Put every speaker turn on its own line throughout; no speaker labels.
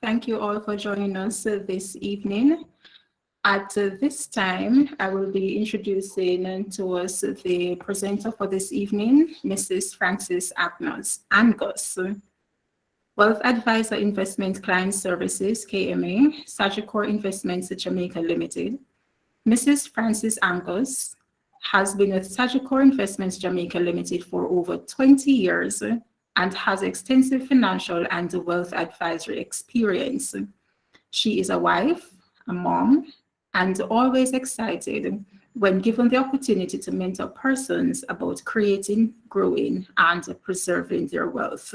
Thank you all for joining us this evening. At this time, I will be introducing to us the presenter for this evening, Mrs. Frances Angus, Wealth Advisor Investment Client Services, KMA, Sagicor Investments Jamaica Limited. Mrs. Frances Angus has been with Sagicor Investments Jamaica Limited for over 20 years and has extensive financial and wealth advisory experience. She is a wife, a mom, and always excited when given the opportunity to mentor persons about creating, growing, and preserving their wealth.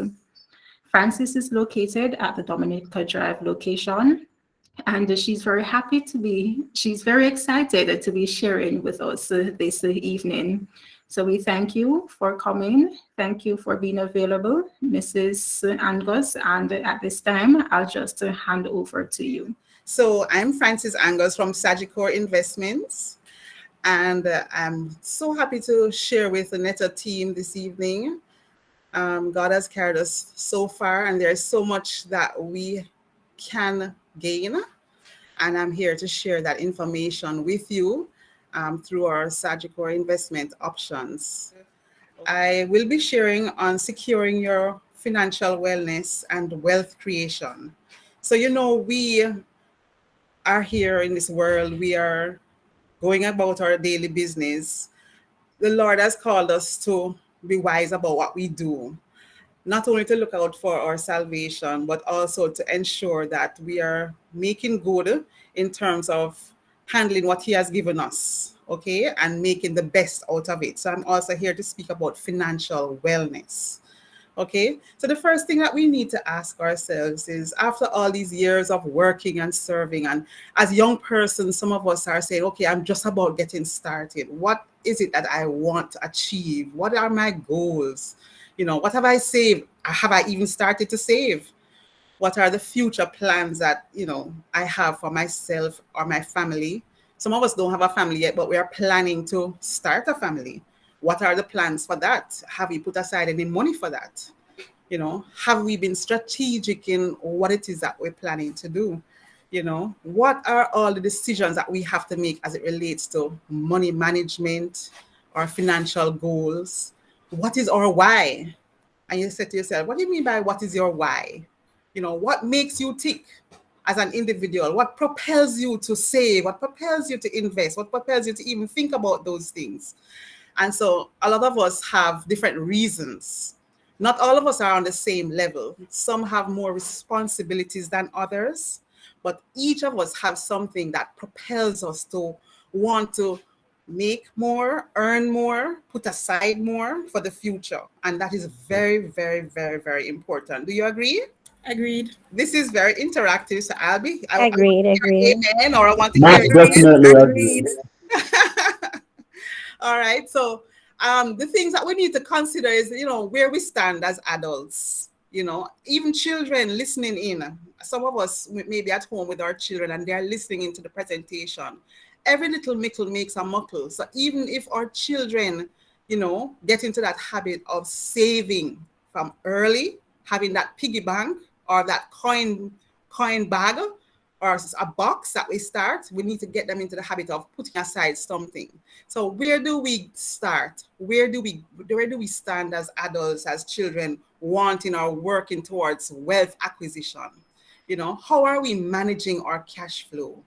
Frances is located at the Dominica Drive location, and she's very excited to be sharing with us this evening. So we thank you for coming. Thank you for being available, Mrs. Angus. And at this time, I'll just hand over to you.
So I'm Frances Angus from Sagicor Investments, and I'm so happy to share with the Netta team this evening. God has carried us so far, and there's so much that we can gain, and I'm here to share that information with you through our Sagicor investment options. I will be sharing on securing your financial wellness and wealth creation. So, we are here in this world, we are going about our daily business. The Lord has called us to be wise about what we do, not only to look out for our salvation, but also to ensure that we are making good in terms of handling what He has given us, okay, and making the best out of it. So I'm also here to speak about financial wellness. Okay, so the first thing that we need to ask ourselves is, after all these years of working and serving, and as young persons, some of us are saying, okay, I'm just about getting started. What is it that I want to achieve? What are my goals? What have I saved? Have I even started to save? What are the future plans that, I have for myself or my family? Some of us don't have a family yet, but we are planning to start a family. What are the plans for that? Have we put aside any money for that? Have we been strategic in what it is that we're planning to do? What are all the decisions that we have to make as it relates to money management, our financial goals? What is our why? And you say to yourself, what do you mean by what is your why? What makes you tick as an individual? What propels you to save? What propels you to invest? What propels you to even think about those things? And so a lot of us have different reasons. Not all of us are on the same level. Some have more responsibilities than others, but each of us have something that propels us to want to make more, earn more, put aside more for the future. And that is very, very, very, very important. Do you agree?
Agreed.
This is very interactive. So I want
Agreed.
to hear amen, or I want to
Most
hear
definitely
Agreed.
All right. So the things that we need to consider is, where we stand as adults, even children listening in. Some of us may be at home with our children and they're listening into the presentation. Every little mickle makes a muckle. So even if our children, get into that habit of saving from early, having that piggy bank or that coin bag, or a box that we start, we need to get them into the habit of putting aside something. So where do we start? Where do we stand as adults, as children, wanting or working towards wealth acquisition? How are we managing our cash flow?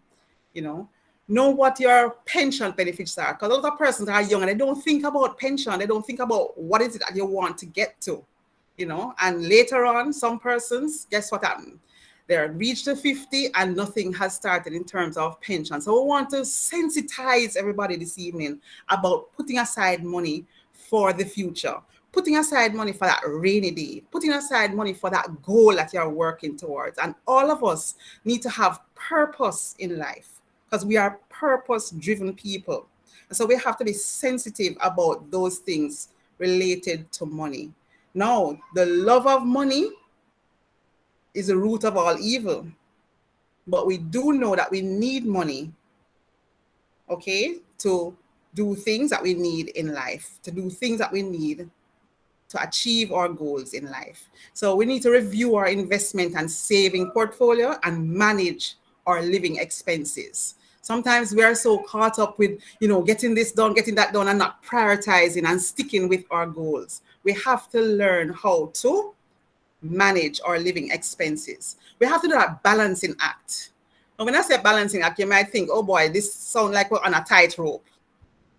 Know what your pension benefits are, because a lot of persons are young and they don't think about pension. They don't think about what is it that you want to get to, and later on, some persons, guess what happened? They're reached the 50 and nothing has started in terms of pension. So we want to sensitize everybody this evening about putting aside money for the future, putting aside money for that rainy day, putting aside money for that goal that you're working towards. And all of us need to have purpose in life, because we are purpose-driven people. And so we have to be sensitive about those things related to money. Now, the love of money is the root of all evil. But we do know that we need money, okay, to do things that we need in life, to do things that we need to achieve our goals in life. So we need to review our investment and saving portfolio and manage our living expenses. Sometimes we are so caught up with, getting this done, getting that done, and not prioritizing and sticking with our goals. We have to learn how to manage our living expenses. We have to do that balancing act. Now, when I say balancing act, you might think, oh boy, this sounds like we're on a tightrope.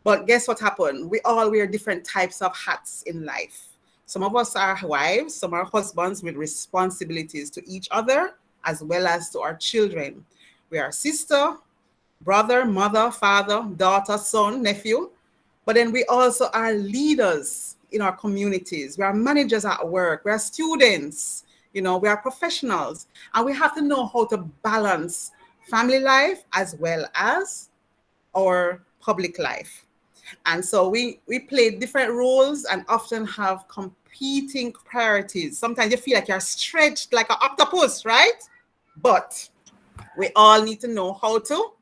But guess what happened? We all wear different types of hats in life. Some of us are wives, some are husbands with responsibilities to each other as well as to our children. We are sister, brother, mother, father, daughter, son, nephew. But then we also are leaders in our communities. We are managers at work. We are students. We are professionals. And we have to know how to balance family life as well as our public life. And so we play different roles and often have competing priorities. Sometimes you feel like you're stretched like an octopus, right? But we all need to know how to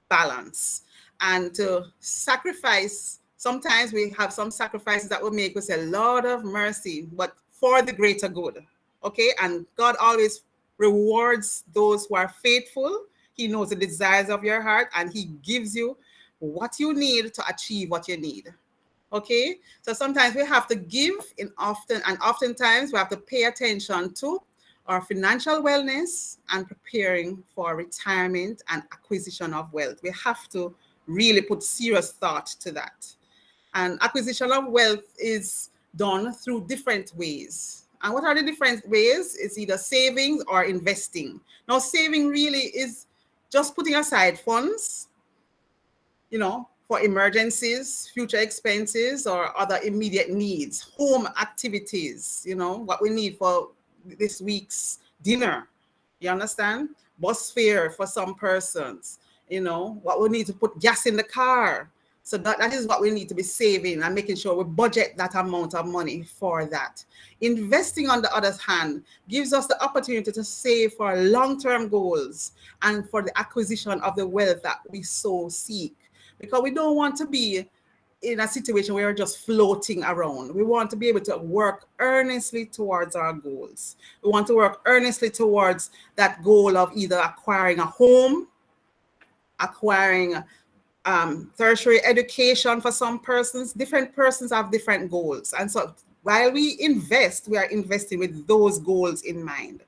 balance and to sacrifice. Sometimes we have some sacrifices that will make us a lot of mercy, but for the greater good. Okay. And God always rewards those who are faithful. He knows the desires of your heart and he gives you what you need to achieve what you need. Okay. So sometimes we have to give oftentimes we have to pay attention to our financial wellness and preparing for retirement and acquisition of wealth. We have to really put serious thought to that. And acquisition of wealth is done through different ways. And what are the different ways? It's either savings or investing. Now, saving really is just putting aside funds, for emergencies, future expenses, or other immediate needs, home activities, what we need for this week's dinner. You understand? Bus fare for some persons, what we need to put gas in the car. So that is what we need to be saving and making sure we budget that amount of money for that. Investing, on the other hand, gives us the opportunity to save for long-term goals and for the acquisition of the wealth that we so seek. Because we don't want to be in a situation where we're just floating around. We want to be able to work earnestly towards our goals. We want to work earnestly towards that goal of either acquiring a home, acquiring tertiary education for some persons. Different persons have different goals. And so while we invest, we are investing with those goals in mind.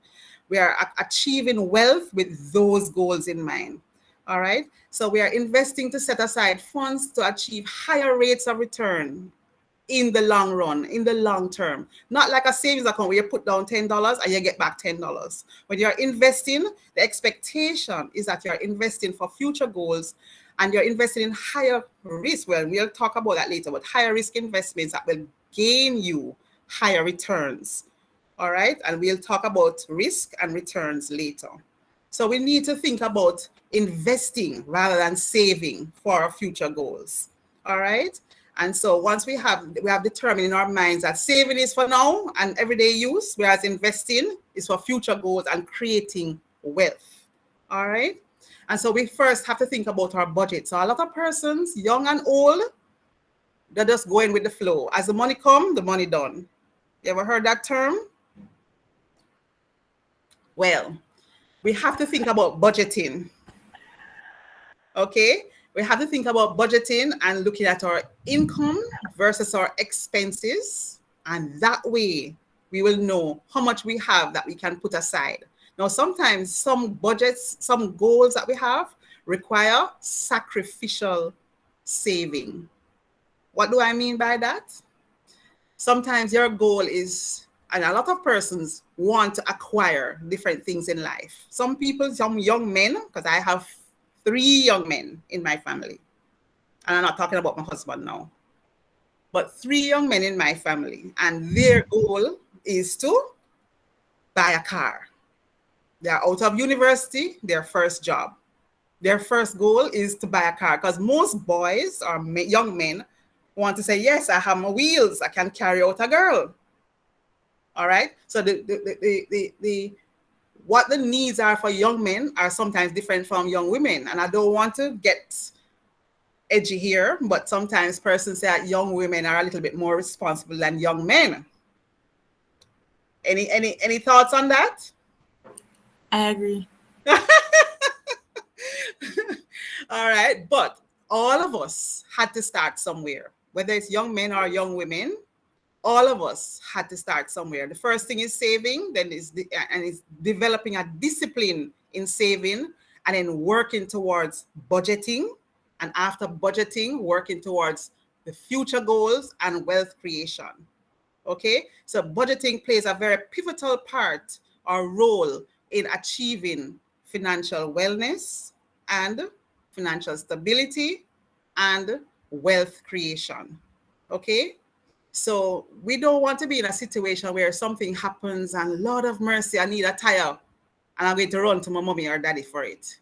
We are achieving wealth with those goals in mind. All right. So we are investing to set aside funds to achieve higher rates of return in the long run, in the long term. Not like a savings account where you put down $10 and you get back $10. When you're investing, the expectation is that you're investing for future goals and you're investing in higher risk. Well, we'll talk about that later, but higher risk investments that will gain you higher returns. All right. And we'll talk about risk and returns later. So we need to think about investing rather than saving for our future goals. All right. And so once we have determined in our minds that saving is for now and everyday use, whereas investing is for future goals and creating wealth. All right. And so we first have to think about our budget. So a lot of persons, young and old, they're just going with the flow. As the money comes, the money done. You ever heard that term? Well, we have to think about budgeting. Okay, we have to think about budgeting and looking at our income versus our expenses. And that way we will know how much we have that we can put aside. Now, sometimes some budgets, some goals that we have require sacrificial saving. What do I mean by that? Sometimes your goal is, and a lot of persons want to acquire different things in life. Some people, some young men, because I have 3 young men in my family. And I'm not talking about my husband now. But 3 young men in my family. And their goal is to buy a car. They're out of university, their first job. Their first goal is to buy a car. Because most boys or young men want to say, yes, I have my wheels. I can carry out a girl. All right. So what the needs are for young men are sometimes different from young women. And I don't want to get edgy here, but sometimes persons say that young women are a little bit more responsible than young men. Any thoughts on that?
I agree.
All right, but all of us had to start somewhere, whether it's young men or young women. All of us had to start somewhere. The first thing is saving, then is developing a discipline in saving, and then working towards budgeting, and after budgeting, working towards the future goals and wealth creation. Okay, so budgeting plays a very pivotal part or role in achieving financial wellness and financial stability and wealth creation. Okay, so we don't want to be in a situation where something happens and Lord of mercy, I need a tire and I'm going to run to my mommy or daddy for it.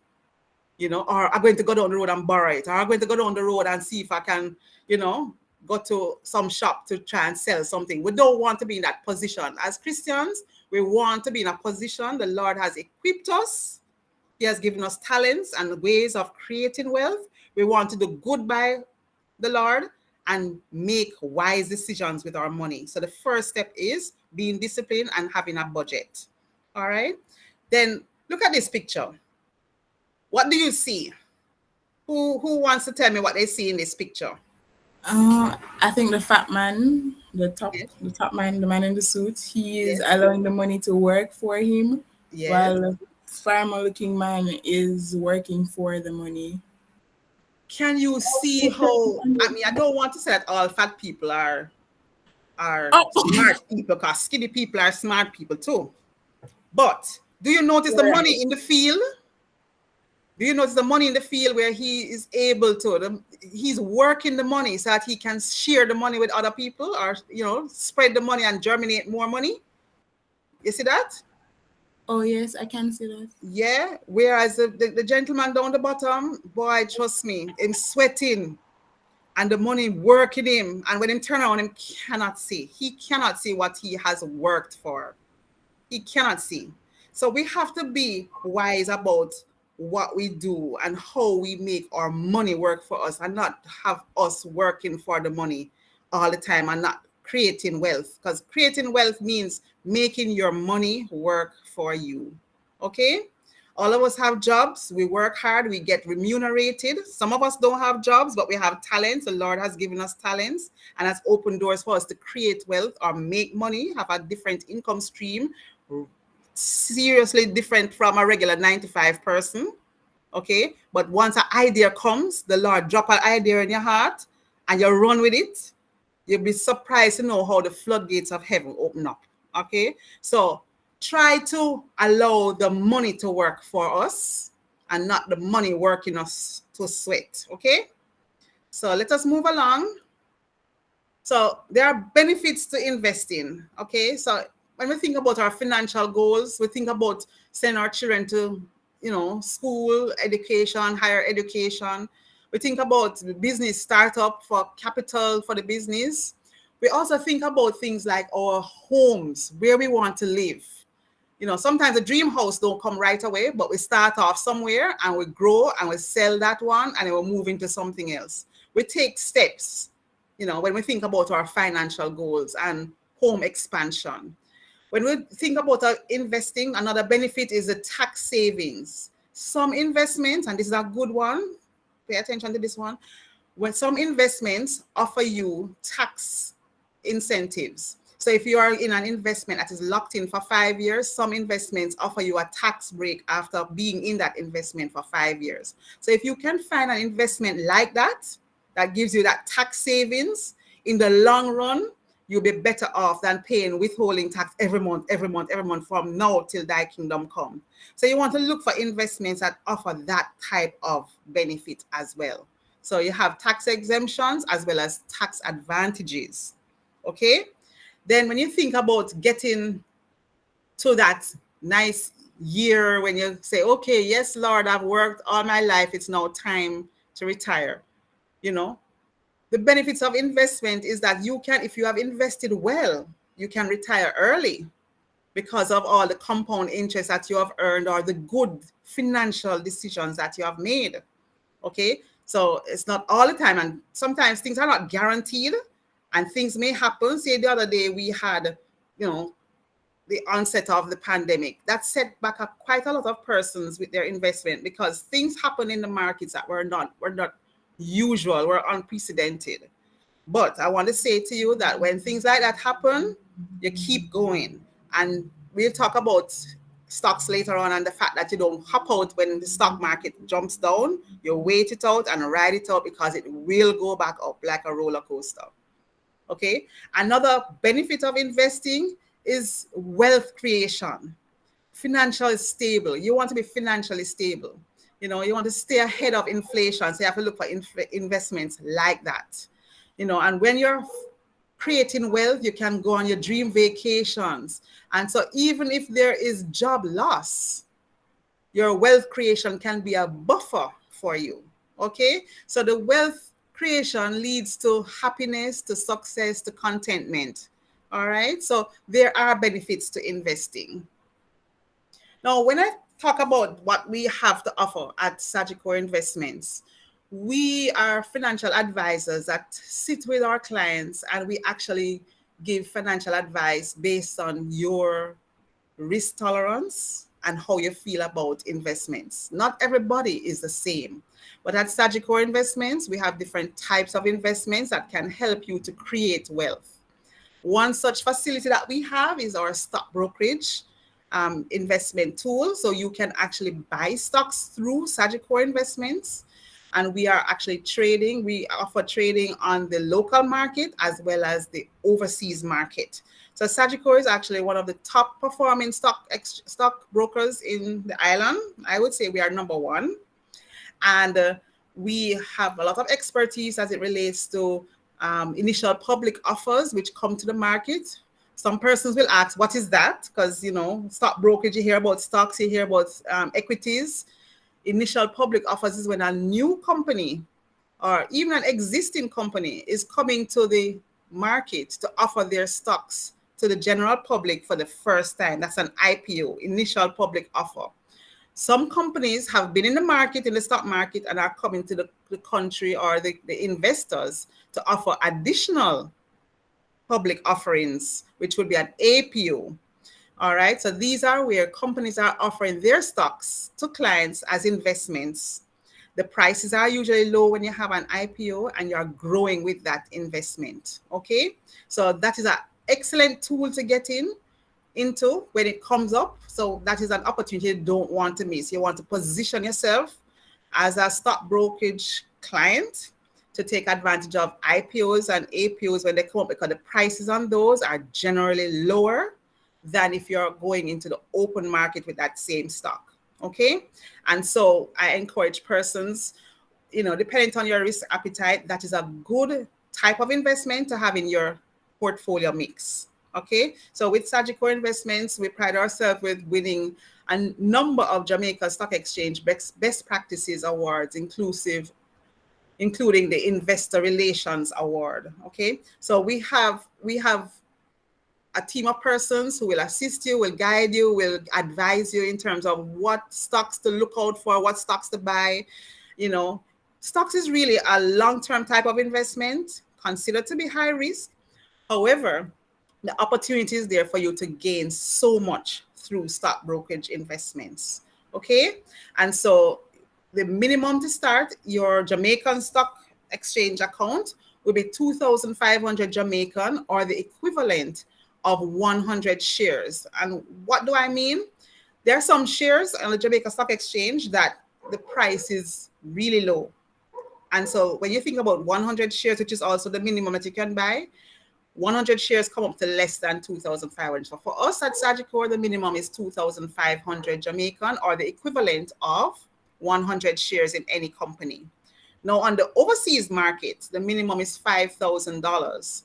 You know, or I'm going to go down the road and borrow it, or I'm going to go down the road and see if I can, you know, go to some shop to try and sell something. We don't want to be in that position. As Christians, we want to be in a position the Lord has equipped us. He has given us talents and ways of creating wealth. We want to do good by the Lord and make wise decisions with our money. So the first step is being disciplined and having a budget. All right. Then look at this picture. What do you see? Who wants to tell me what they see in this picture?
I think the fat man, the top man, the man in the suit, he is allowing the money to work for him, while the farmer-looking man is working for the money.
Can you see how? I mean, I don't want to say that all fat people are smart people, because skinny people are smart people too. But do you notice the money in the field? Do you notice the money in the field where he is able to, he's working the money so that he can share the money with other people, or, you know, spread the money and germinate more money? You see that?
Oh, yes, I can see that.
Yeah. Whereas the gentleman down the bottom, boy, trust me, him sweating and the money working him. And when him turn around, him cannot see. He cannot see what he has worked for. He cannot see. So we have to be wise about what we do and how we make our money work for us, and not have us working for the money all the time and not creating wealth, because creating wealth means making your money work for you. Okay, all of us have jobs, we work hard, we get remunerated. Some of us don't have jobs, but we have talents. The Lord has given us talents and has opened doors for us to create wealth or make money, have a different income stream, seriously different from a regular 9-to-5 person. Okay, but once an idea comes, the Lord drop an idea in your heart and you run with it, you'll be surprised to know how the floodgates of heaven open up. Okay, so try to allow the money to work for us and not the money working us to sweat. Okay, so let us move along. So there are benefits to investing. Okay, so when we think about our financial goals, we think about sending our children to, you know, school, education, higher education. We think about the business startup for capital for the business. We also think about things like our homes, where we want to live. You know, sometimes the dream house don't come right away, but we start off somewhere and we grow and we sell that one and then we'll move into something else. We take steps, you know, when we think about our financial goals and home expansion. When we think about investing, another benefit is the tax savings. Some investments, and this is a good one, pay attention to this one, when some investments offer you tax incentives. So if you are in an investment that is locked in for 5 years, some investments offer you a tax break after being in that investment for 5 years. So if you can find an investment like that, that gives you that tax savings, in the long run, you'll be better off than paying withholding tax every month from now till thy kingdom come. So you want to look for investments that offer that type of benefit as well. So you have tax exemptions as well as tax advantages. Okay. Then when you think about getting to that nice year, when you say, okay, yes, Lord, I've worked all my life, it's now time to retire. You know, the benefits of investment is that you can, if you have invested well, you can retire early because of all the compound interest that you have earned or the good financial decisions that you have made. Okay, so it's not all the time, and sometimes things are not guaranteed and things may happen. Say the other day we had, you know, the onset of the pandemic. That set back up quite a lot of persons with their investment because things happen in the markets that were not usual, were unprecedented. But I want to say to you that when things like that happen, you keep going. And we'll talk about stocks later on and the fact that you don't hop out when the stock market jumps down. You wait it out and ride it out because it will go back up like a roller coaster. Okay. Another benefit of investing is wealth creation. Financial stable. You want to be financially stable. You know, you want to stay ahead of inflation. So you have to look for investments like that. You know, and when you're creating wealth, you can go on your dream vacations. And so even if there is job loss, your wealth creation can be a buffer for you. Okay. So the wealth creation leads to happiness, to success, to contentment. All right. So there are benefits to investing. Now, when I talk about what we have to offer at Sagicor Investments, we are financial advisors that sit with our clients and we actually give financial advice based on your risk tolerance and how you feel about investments. Not everybody is the same. But at Sagicor Investments, we have different types of investments that can help you to create wealth. One such facility that we have is our stock brokerage investment tool. So you can actually buy stocks through Sagicor Investments. And we are actually trading. We offer trading on the local market as well as the overseas market. So Sagicor is actually one of the top performing stock brokers in the island. I would say we are number one. And we have a lot of expertise as it relates to initial public offers which come to the market. Some persons will ask, what is that? Because, you know, stock brokerage, you hear about stocks, you hear about equities. Initial public offers is when a new company or even an existing company is coming to the market to offer their stocks to the general public for the first time. That's an IPO, initial public offer. Some companies have been in the market, in the stock market, and are coming to the country or the investors to offer additional public offerings, which would be an APO. All right, so these are where companies are offering their stocks to clients as investments. The prices are usually low when you have an IPO and you're growing with that investment. Okay, so that is an excellent tool to get into when it comes up. So that is an opportunity you don't want to miss. You want to position yourself as a stock brokerage client to take advantage of IPOs and APOs when they come up, because the prices on those are generally lower than if you're going into the open market with that same stock. Okay. And so I encourage persons, you know, depending on your risk appetite, that is a good type of investment to have in your portfolio mix. Okay. So with Sagicor Investments, we pride ourselves with winning a number of Jamaica Stock Exchange best practices awards, including the Investor Relations Award. Okay. So we have a team of persons who will assist you, will guide you, will advise you in terms of what stocks to look out for, what stocks to buy. You know, stocks is really a long-term type of investment, considered to be high risk. However, the opportunity is there for you to gain so much through stock brokerage investments. Okay. And so the minimum to start your Jamaican Stock Exchange account will be 2,500 Jamaican, or the equivalent of 100 shares. And what do I mean? There are some shares on the Jamaica Stock Exchange that the price is really low. And so when you think about 100 shares, which is also the minimum that you can buy, 100 shares come up to less than 2,500. So for us at Sagicor, the minimum is 2,500 Jamaican, or the equivalent of 100 shares in any company. Now on the overseas market, the minimum is $5,000.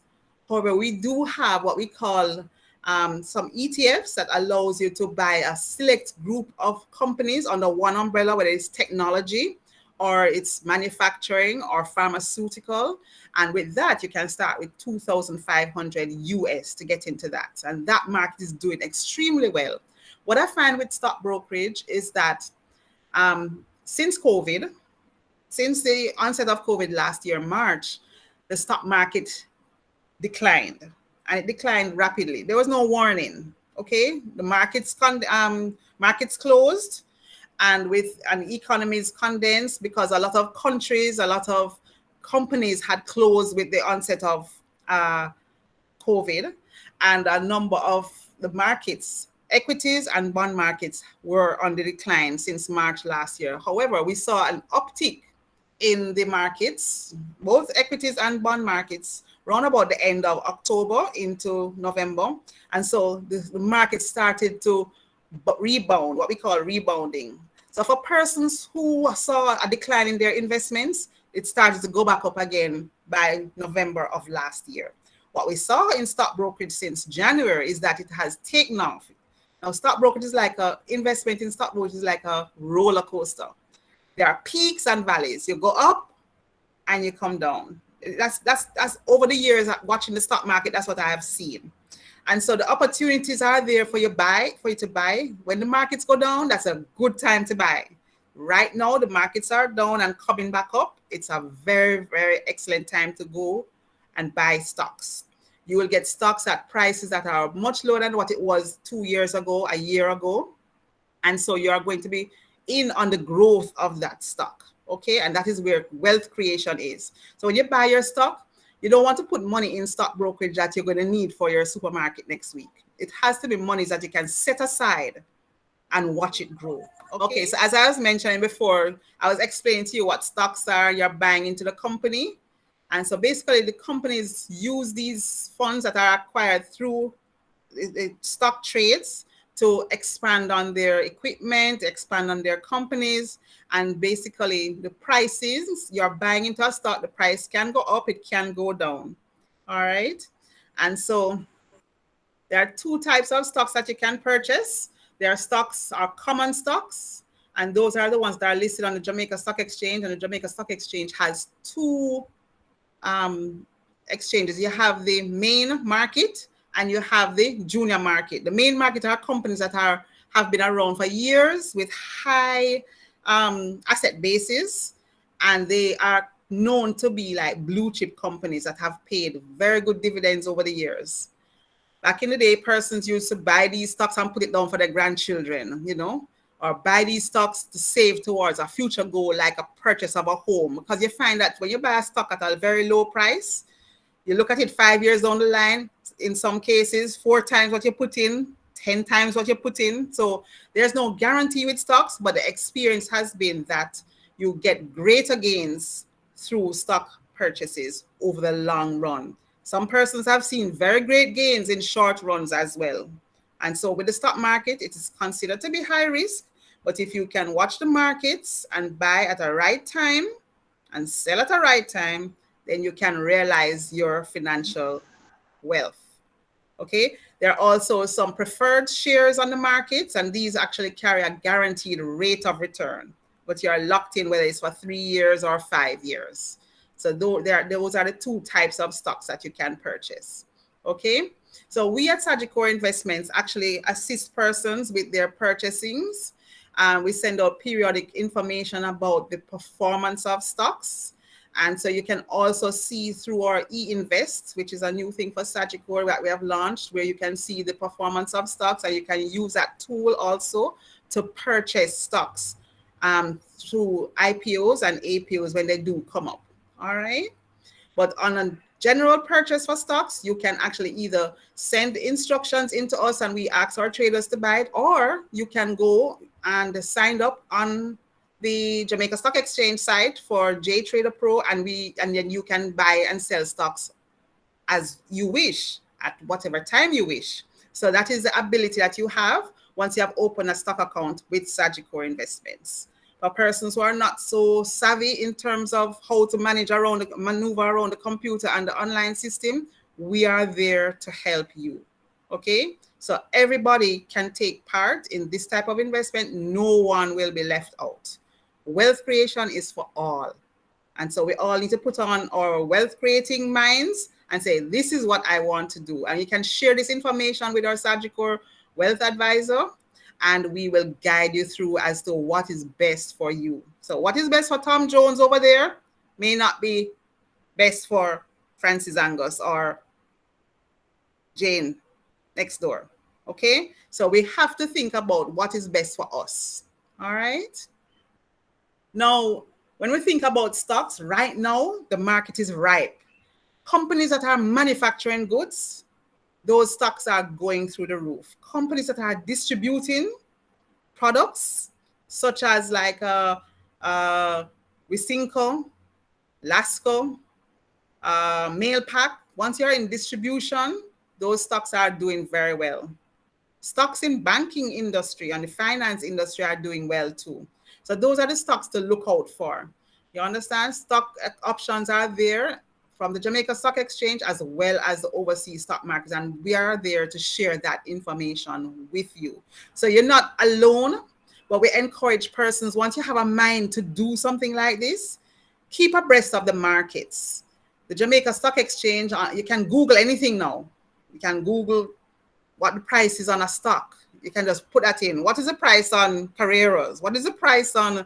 However, we do have what we call some ETFs that allows you to buy a select group of companies under one umbrella, whether it's technology or it's manufacturing or pharmaceutical. And with that, you can start with 2,500 US to get into that. And that market is doing extremely well. What I find with stock brokerage is that since the onset of COVID last year, March, the stock market declined, and it declined rapidly. There was no warning. Okay, the markets closed, and with an economies condensed because a lot of countries, a lot of companies had closed with the onset of COVID, and a number of the markets, equities and bond markets, were on the decline since March last year. However, we saw an uptick in the markets, both equities and bond markets, around about the end of October into November. And so the market started to rebound, what we call rebounding. So for persons who saw a decline in their investments, it started to go back up again by November of last year. What we saw in stock brokerage since January is that it has taken off. Now, stock brokerage is like investment in stock brokerage is like a roller coaster. There are peaks and valleys. You go up and you come down. That's over the years watching the stock market. That's what I have seen. And so the opportunities are there for you to buy. When the markets go down, that's a good time to buy. Right now, the markets are down and coming back up. It's a very, very excellent time to go and buy stocks. You will get stocks at prices that are much lower than what it was 2 years ago, a year ago. And so you are going to be in on the growth of that stock. Okay, and that is where wealth creation is. So when you buy your stock, you don't want to put money in stock brokerage that you're going to need for your supermarket next week. It has to be money that you can set aside and watch it grow. Okay, so as I was mentioning before, I was explaining to you what stocks are. You're buying into the company. And so basically the companies use these funds that are acquired through the stock trades to expand on their equipment, expand on their companies, and basically the prices, you're buying into a stock, the price can go up, it can go down, all right? And so there are two types of stocks that you can purchase. There are stocks, are common stocks, and those are the ones that are listed on the Jamaica Stock Exchange, and the Jamaica Stock Exchange has two exchanges. You have the main market, and you have the junior market. The main market are companies that have been around for years with high asset bases, and they are known to be like blue chip companies that have paid very good dividends over the years. Back in the day, persons used to buy these stocks and put it down for their grandchildren, you know, or buy these stocks to save towards a future goal like a purchase of a home. Because you find that when you buy a stock at a very low price, you look at it 5 years down the line, in some cases, 4 times what you put in, 10 times what you put in. So there's no guarantee with stocks, but the experience has been that you get greater gains through stock purchases over the long run. Some persons have seen very great gains in short runs as well. And so with the stock market, it is considered to be high risk, but if you can watch the markets and buy at a right time and sell at a right time, then you can realize your financial wealth. Okay, there are also some preferred shares on the markets, and these actually carry a guaranteed rate of return, but you are locked in whether it's for 3 years or 5 years. So those are the two types of stocks that you can purchase. Okay, so we at Sagicor Investments actually assist persons with their purchasings. We send out periodic information about the performance of stocks. And so you can also see through our e-invest, which is a new thing for Sagicor that we have launched, where you can see the performance of stocks, and you can use that tool also to purchase stocks through IPOs and APOs when they do come up. All right. But on a general purchase for stocks, you can actually either send instructions into us and we ask our traders to buy it, or you can go and sign up on the Jamaica Stock Exchange site for JTrader Pro, and then you can buy and sell stocks as you wish at whatever time you wish. So that is the ability that you have once you have opened a stock account with Sagicor Investments. For persons who are not so savvy in terms of how to maneuver around the computer and the online system, we are there to help you. Okay, so everybody can take part in this type of investment. No one will be left out. Wealth creation is for all. And so we all need to put on our wealth creating minds and say, this is what I want to do. And you can share this information with our Sagicor Wealth Advisor, and we will guide you through as to what is best for you. So what is best for Tom Jones over there may not be best for Francis Angus or Jane next door. Okay, so we have to think about what is best for us. All right. Now, when we think about stocks, right now, the market is ripe. Companies that are manufacturing goods, those stocks are going through the roof. Companies that are distributing products, such as like Wysinco, Lasco, Mailpack, once you're in distribution, those stocks are doing very well. Stocks in banking industry and the finance industry are doing well too. So those are the stocks to look out for. You understand? Stock options are there from the Jamaica Stock Exchange as well as the overseas stock markets. And we are there to share that information with you. So you're not alone, but we encourage persons, once you have a mind to do something like this, keep abreast of the markets. The Jamaica Stock Exchange, you can Google anything now. You can Google what the price is on a stock. You can just put that in. What is the price on Carreras? What is the price on,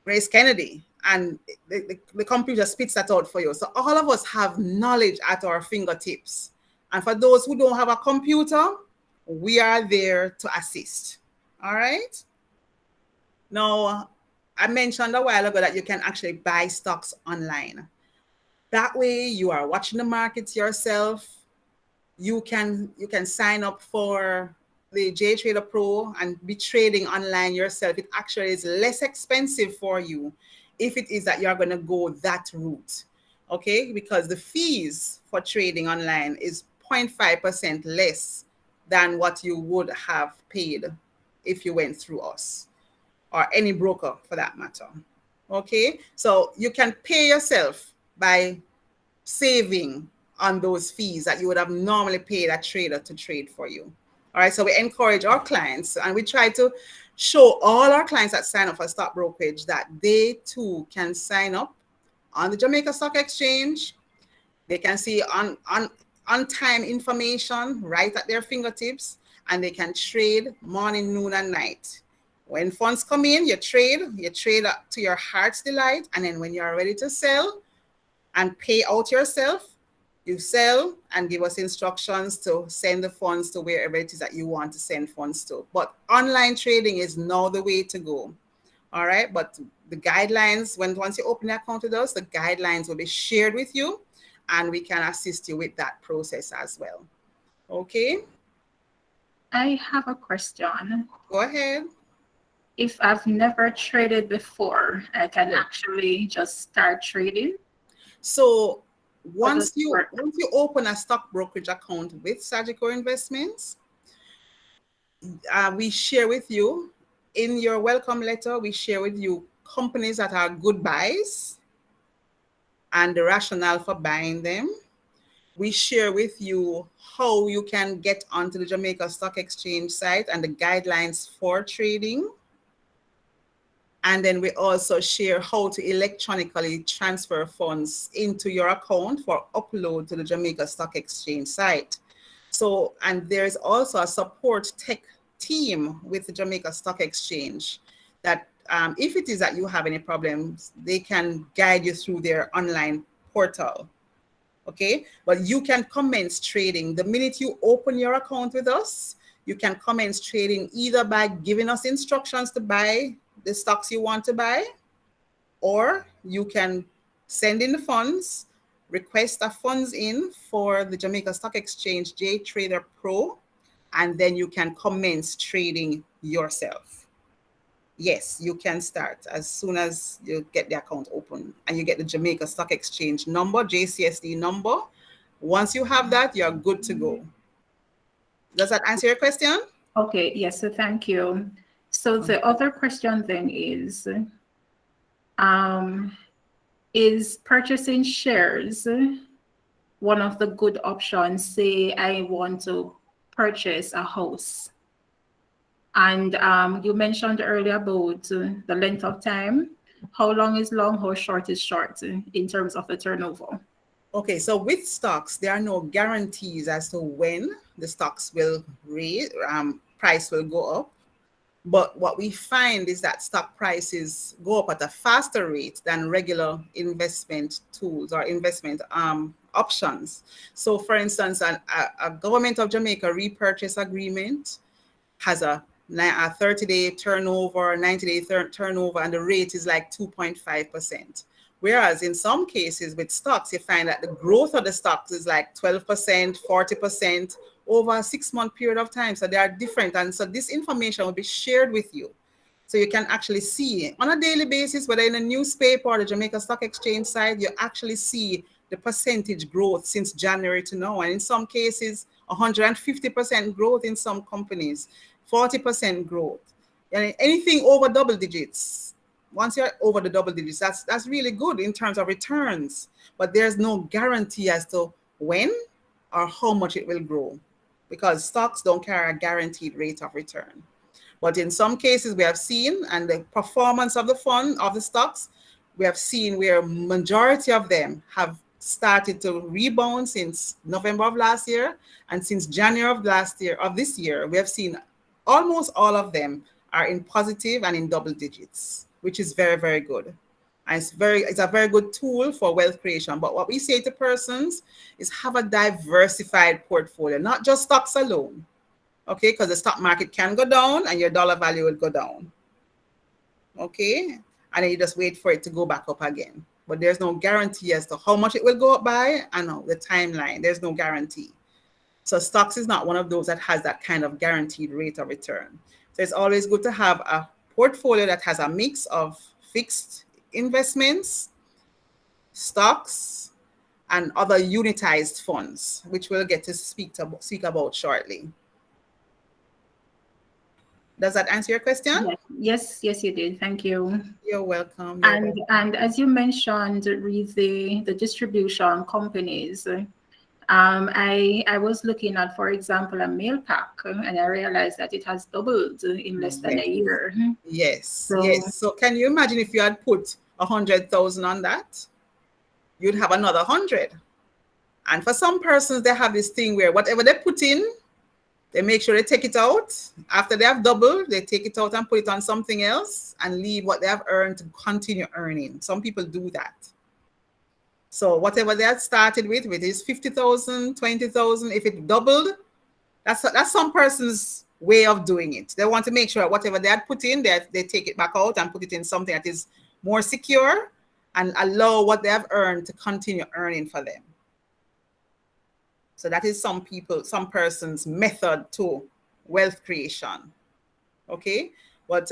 Grace Kennedy? And the computer spits that out for you. So all of us have knowledge at our fingertips. And for those who don't have a computer, we are there to assist. All right? Now, I mentioned a while ago that you can actually buy stocks online. That way you are watching the markets yourself. You can sign up for the JTrader Pro and be trading online yourself. It actually is less expensive for you if it is that you're going to go that route, okay? Because the fees for trading online is 0.5% less than what you would have paid if you went through us or any broker for that matter, okay? So you can pay yourself by saving on those fees that you would have normally paid a trader to trade for you. All right, so we encourage our clients and we try to show all our clients that sign up for stock brokerage that they too can sign up on the Jamaica Stock Exchange. They can see on-time information right at their fingertips, and they can trade morning, noon, and night. When funds come in, you trade to your heart's delight, and then when you're ready to sell and pay out yourself, you sell and give us instructions to send the funds to wherever it is that you want to send funds to. But online trading is now the way to go. All right. But the guidelines, once you open an account with us, the guidelines will be shared with you and we can assist you with that process as well. Okay.
I have a question.
Go ahead.
If I've never traded before, I can actually just start trading.
So once you open a stock brokerage account with Sagicor Investments, we share with you in your welcome letter, we share with you companies that are good buys and the rationale for buying them. We share with you how you can get onto the Jamaica Stock Exchange site and the guidelines for trading. And then we also share how to electronically transfer funds into your account for upload to the Jamaica Stock Exchange site. So, and there's also a support tech team with the Jamaica Stock Exchange that if it is that you have any problems, they can guide you through their online portal. Okay, but you can commence trading. The minute you open your account with us, you can commence trading either by giving us instructions to buy the stocks you want to buy, or you can send in the funds, request the funds in for the Jamaica Stock Exchange JTrader Pro, and then you can commence trading yourself. Yes, you can start as soon as you get the account open and you get the Jamaica Stock Exchange number, JCSD number. Once you have that, you're good to go. Does that answer your question?
Okay, yes, so thank you. So the other question then is purchasing shares one of the good options? Say I want to purchase a house. And you mentioned earlier about the length of time. How long is long, how short is short in terms of the turnover?
Okay, so with stocks, there are no guarantees as to when the stocks will raise, price will go up. But what we find is that stock prices go up at a faster rate than regular investment tools or investment options. So for instance, a Government of Jamaica repurchase agreement has a 30-day turnover, 90-day turnover, and the rate is like 2.5%. Whereas in some cases with stocks, you find that the growth of the stocks is like 12%, 40% over a 6-month period of time. So they are different. And so this information will be shared with you. So you can actually see on a daily basis, whether in a newspaper or the Jamaica Stock Exchange site, you actually see the percentage growth since January to now. And in some cases, 150% growth in some companies, 40% growth. And anything over double digits, once you're over the double digits, that's really good in terms of returns. But there's no guarantee as to when or how much it will grow, because stocks don't carry a guaranteed rate of return. But in some cases we have seen, and the performance of the fund, of the stocks, we have seen where majority of them have started to rebound since November of last year, and since January of this year, we have seen almost all of them are in positive and in double digits, which is very, very good. And it's a very good tool for wealth creation. But what we say to persons is have a diversified portfolio, not just stocks alone. Okay, because the stock market can go down and your dollar value will go down. Okay, and then you just wait for it to go back up again. But there's no guarantee as to how much it will go up by and the timeline. There's no guarantee. So stocks is not one of those that has that kind of guaranteed rate of return. So it's always good to have a portfolio that has a mix of fixed investments, stocks, and other unitized funds, which we'll get to speak about shortly. Does that answer your question?
Yes, you did. Thank you.
You're welcome.
And as you mentioned with the distribution companies, I was looking at, for example, a mail pack, and I realized that it has doubled in less than a year.
Yes, yes. So can you imagine if you had put 100,000 on that? You'd have another 100. And for some persons, they have this thing where whatever they put in, they make sure they take it out. After they have doubled, they take it out and put it on something else and leave what they have earned to continue earning. Some people do that. So whatever they had started with, if it is 50,000, 20,000, if it doubled, that's some person's way of doing it. They want to make sure whatever they had put in, they take it back out and put it in something that is more secure and allow what they have earned to continue earning for them. So that is some person's method to wealth creation. Okay, but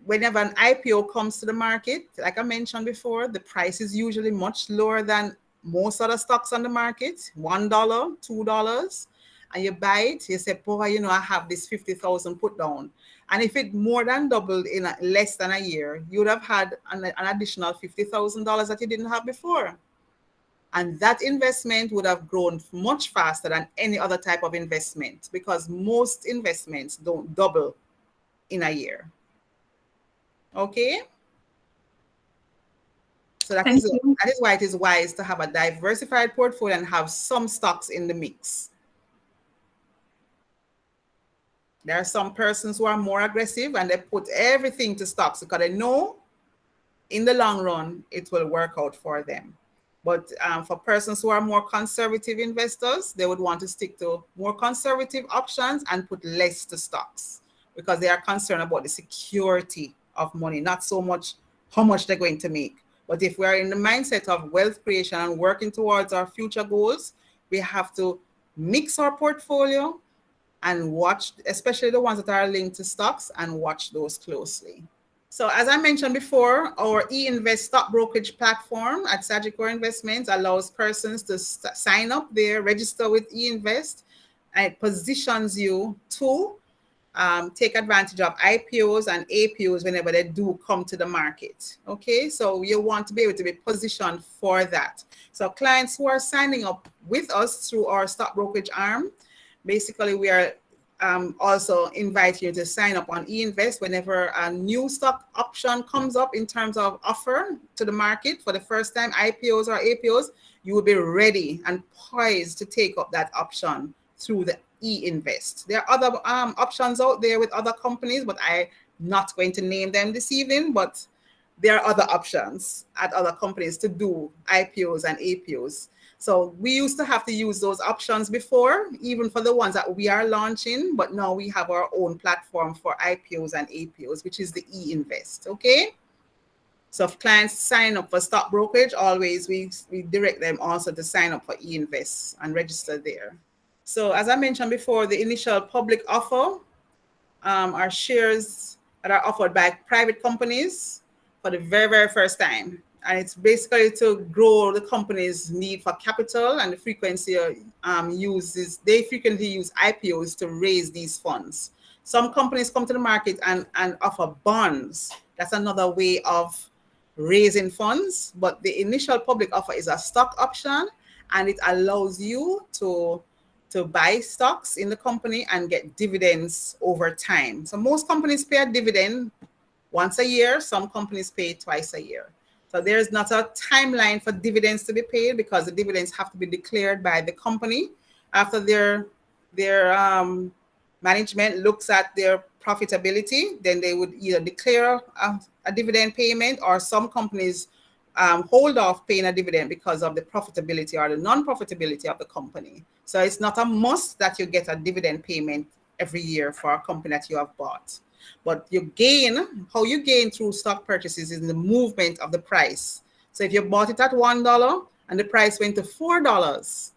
whenever an IPO comes to the market, like I mentioned before, the price is usually much lower than most other stocks on the market, $1, $2, and you buy it, you say, boy, I have this 50,000 put down. And if it more than doubled in less than a year, you would have had an additional $50,000 that you didn't have before. And that investment would have grown much faster than any other type of investment, because most investments don't double in a year. Okay, so that is why it is wise to have a diversified portfolio and have some stocks in the mix. There are some persons who are more aggressive and they put everything to stocks because they know in the long run it will work out for them. But for persons who are more conservative investors, they would want to stick to more conservative options and put less to stocks because they are concerned about the security of money, not so much how much they're going to make. But if we are in the mindset of wealth creation and working towards our future goals, we have to mix our portfolio and watch, especially the ones that are linked to stocks, and watch those closely. So as I mentioned before, our e-invest stock brokerage platform at Sagicor Investments allows persons to sign up there, register with e-invest, and it positions you to take advantage of IPOs and APOs whenever they do come to the market. Okay, so you want to be able to be positioned for that. So clients who are signing up with us through our stock brokerage arm, basically we are also invite you to sign up on e-invest whenever a new stock option comes up in terms of offer to the market for the first time, IPOs or APOs, you will be ready and poised to take up that option through the e-invest. There are other options out there with other companies, but I'm not going to name them this evening, but there are other options at other companies to do IPOs and APOs. So we used to have to use those options before, even for the ones that we are launching, but now we have our own platform for IPOs and APOs, which is the e-invest, okay? So if clients sign up for stock brokerage, always we direct them also to sign up for e-invest and register there. So as I mentioned before, the initial public offer are shares that are offered by private companies for the very, very first time. And it's basically to grow the company's need for capital, and the frequency they frequently use IPOs to raise these funds. Some companies come to the market and offer bonds. That's another way of raising funds, but the initial public offer is a stock option, and it allows you to buy stocks in the company and get dividends over time. So most companies pay a dividend once a year. Some companies pay twice a year. So there's not a timeline for dividends to be paid, because the dividends have to be declared by the company after their management looks at their profitability. Then they would either declare a dividend payment, or some companies hold off paying a dividend because of the profitability or the non-profitability of the company. So it's not a must that you get a dividend payment every year for a company that you have bought. But how you gain through stock purchases is in the movement of the price. So if you bought it at $1 and the price went to $4,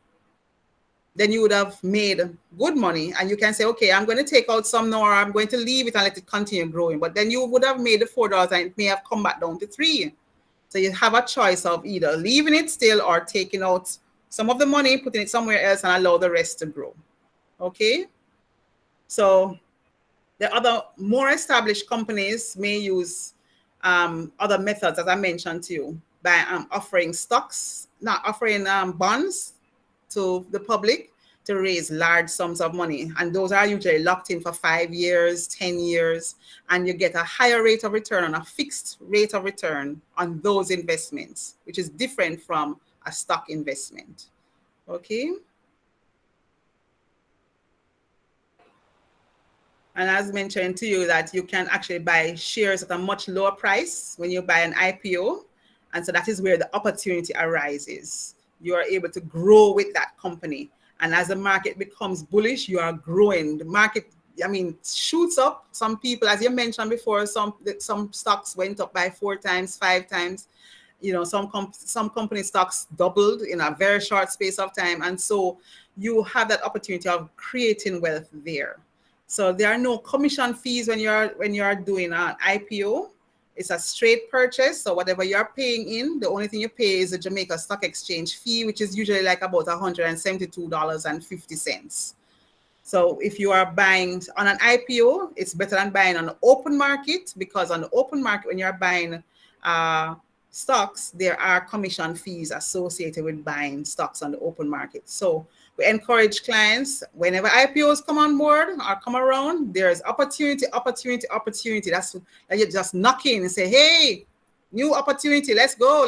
then you would have made good money, and you can say, okay, I'm going to take out some now, or I'm going to leave it and let it continue growing. But then you would have made the $4 and it may have come back down to $3. So you have a choice of either leaving it still or taking out some of the money, putting it somewhere else, and allow the rest to grow. Okay? So the other more established companies may use other methods, as I mentioned to you, by offering stocks, not offering bonds to the public to raise large sums of money. And those are usually locked in for 5 years, 10 years, and you get a higher rate of return on a fixed rate of return on those investments, which is different from a stock investment. Okay? And as mentioned to you, that you can actually buy shares at a much lower price when you buy an IPO. And so that is where the opportunity arises. You are able to grow with that company. And as the market becomes bullish, you are growing. The market, shoots up. Some people, as you mentioned before, some stocks went up by 4 times, 5 times. Some company stocks doubled in a very short space of time. And so you have that opportunity of creating wealth there. So there are no commission fees when you're doing an IPO. It's a straight purchase. So whatever you're paying in, the only thing you pay is the Jamaica Stock Exchange fee, which is usually like about $172.50. So if you are buying on an IPO, it's better than buying on the open market, because on the open market, when you're buying stocks, there are commission fees associated with buying stocks on the open market. So we encourage clients, whenever IPOs come on board or come around, there's opportunity. That's you just knock in and say, hey, new opportunity, let's go.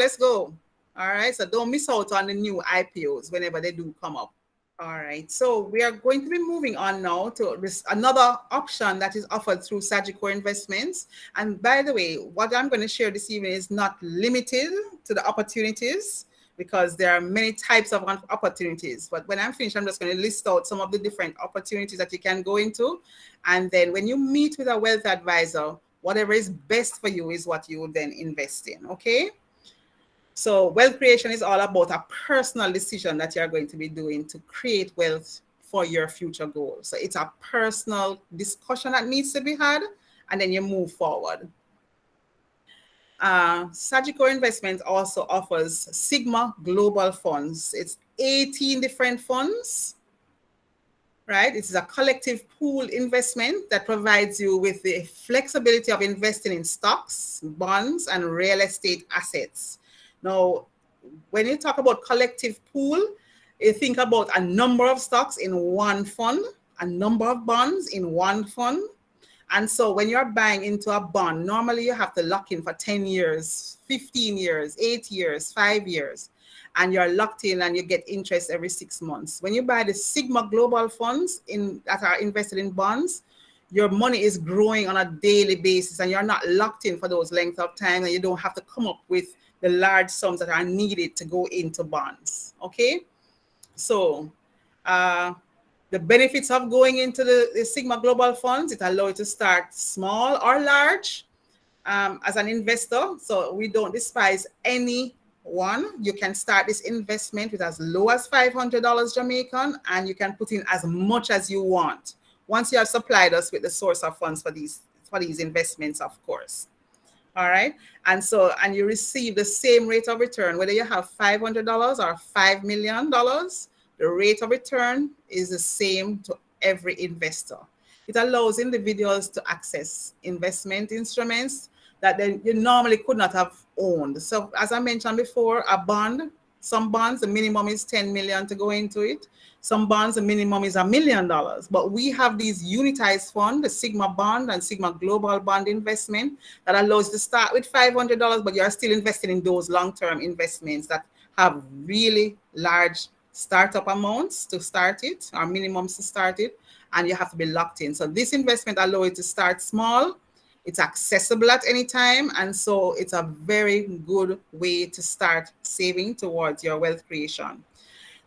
All right, so don't miss out on the new IPOs whenever they do come up. All right, so we are going to be moving on now to this another option that is offered through Sagicor Investments. And by the way, what I'm going to share this evening is not limited to the opportunities, because there are many types of opportunities. But when I'm finished, I'm just going to list out some of the different opportunities that you can go into. And then when you meet with a wealth advisor, whatever is best for you is what you will then invest in, okay? So wealth creation is all about a personal decision that you're going to be doing to create wealth for your future goals. So it's a personal discussion that needs to be had, and then you move forward. Sagicor Investments also offers Sigma Global Funds. It's 18 different funds, right? It is a collective pool investment that provides you with the flexibility of investing in stocks, bonds, and real estate assets. Now, when you talk about collective pool, you think about a number of stocks in one fund, a number of bonds in one fund. And so when you're buying into a bond, normally you have to lock in for 10 years, 15 years, 8 years, 5 years. and you're locked in and you get interest every 6 months. When you buy the Sigma Global funds that are invested in bonds, your money is growing on a daily basis and you're not locked in for those length of time, and you don't have to come up with the large sums that are needed to go into bonds. Okay, so the benefits of going into the Sigma Global funds, it allows you to start small or large as an investor. So we don't despise any one. You can start this investment with as low as $500 Jamaican, and you can put in as much as you want once you have supplied us with the source of funds for these investments, of course. All right. And you receive the same rate of return, whether you have $500 or $5 million, the rate of return is the same to every investor. It allows individuals to access investment instruments that you normally could not have owned. So as I mentioned before, a bond, some bonds, the minimum is 10 million to go into it. Some bonds, the minimum is $1 million. But we have these unitized funds, the Sigma Bond and Sigma Global Bond investment, that allows you to start with $500, but you're still investing in those long-term investments that have really large startup amounts to start it, or minimums to start it, and you have to be locked in. So this investment allows you to start small. It's accessible at any time, and so it's a very good way to start saving towards your wealth creation.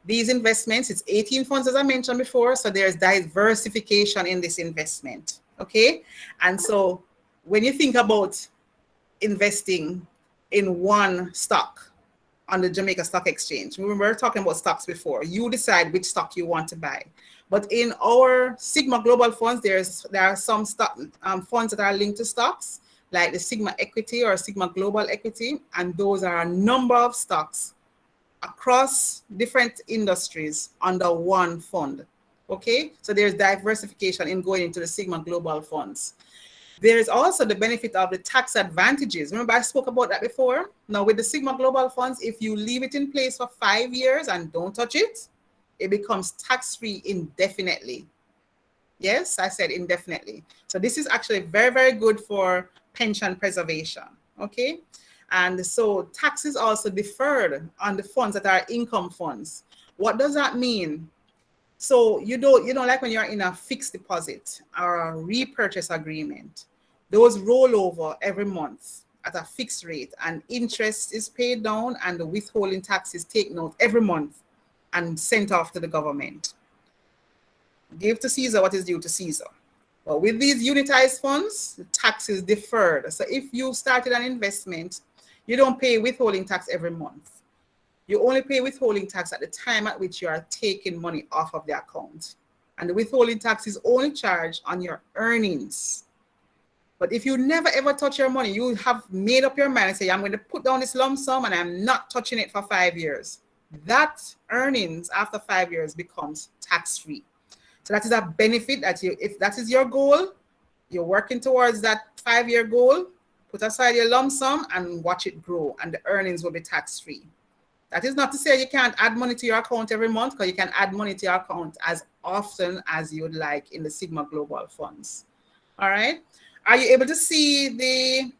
These investments, it's 18 funds, as I mentioned before, so there's diversification in this investment, okay? And so when you think about investing in one stock on the Jamaica Stock Exchange, we were talking about stocks before, you decide which stock you want to buy. But in our Sigma Global funds, there are some stock funds that are linked to stocks, like the Sigma Equity or Sigma Global Equity, and those are a number of stocks across different industries under one fund. Okay, so there's diversification in going into the Sigma Global funds. There is also the benefit of the tax advantages. Remember, I spoke about that before. Now, with the Sigma Global funds, if you leave it in place for 5 years and don't touch it, it becomes tax-free indefinitely. Yes, I said indefinitely. So this is actually very, very good for pension preservation. Okay. And so tax is also deferred on the funds that are income funds. What does that mean? So you don't like when you're in a fixed deposit or a repurchase agreement, those roll over every month at a fixed rate, and interest is paid down and the withholding tax is taken out every month and sent off to the government. Give to Caesar what is due to Caesar. But with these unitized funds, the tax is deferred. So if you started an investment, you don't pay withholding tax every month. You only pay withholding tax at the time at which you are taking money off of the account. And the withholding tax is only charged on your earnings. But if you never ever touch your money, you have made up your mind and say, I'm going to put down this lump sum and I'm not touching it for 5 years. That earnings after 5 years becomes tax-free. So that is a benefit that if that is your goal, you're working towards that 5-year goal, put aside your lump sum and watch it grow, and the earnings will be tax-free. That is not to say you can't add money to your account every month, because you can add money to your account as often as you would like in the Sigma Global funds. All right. Are you able to see the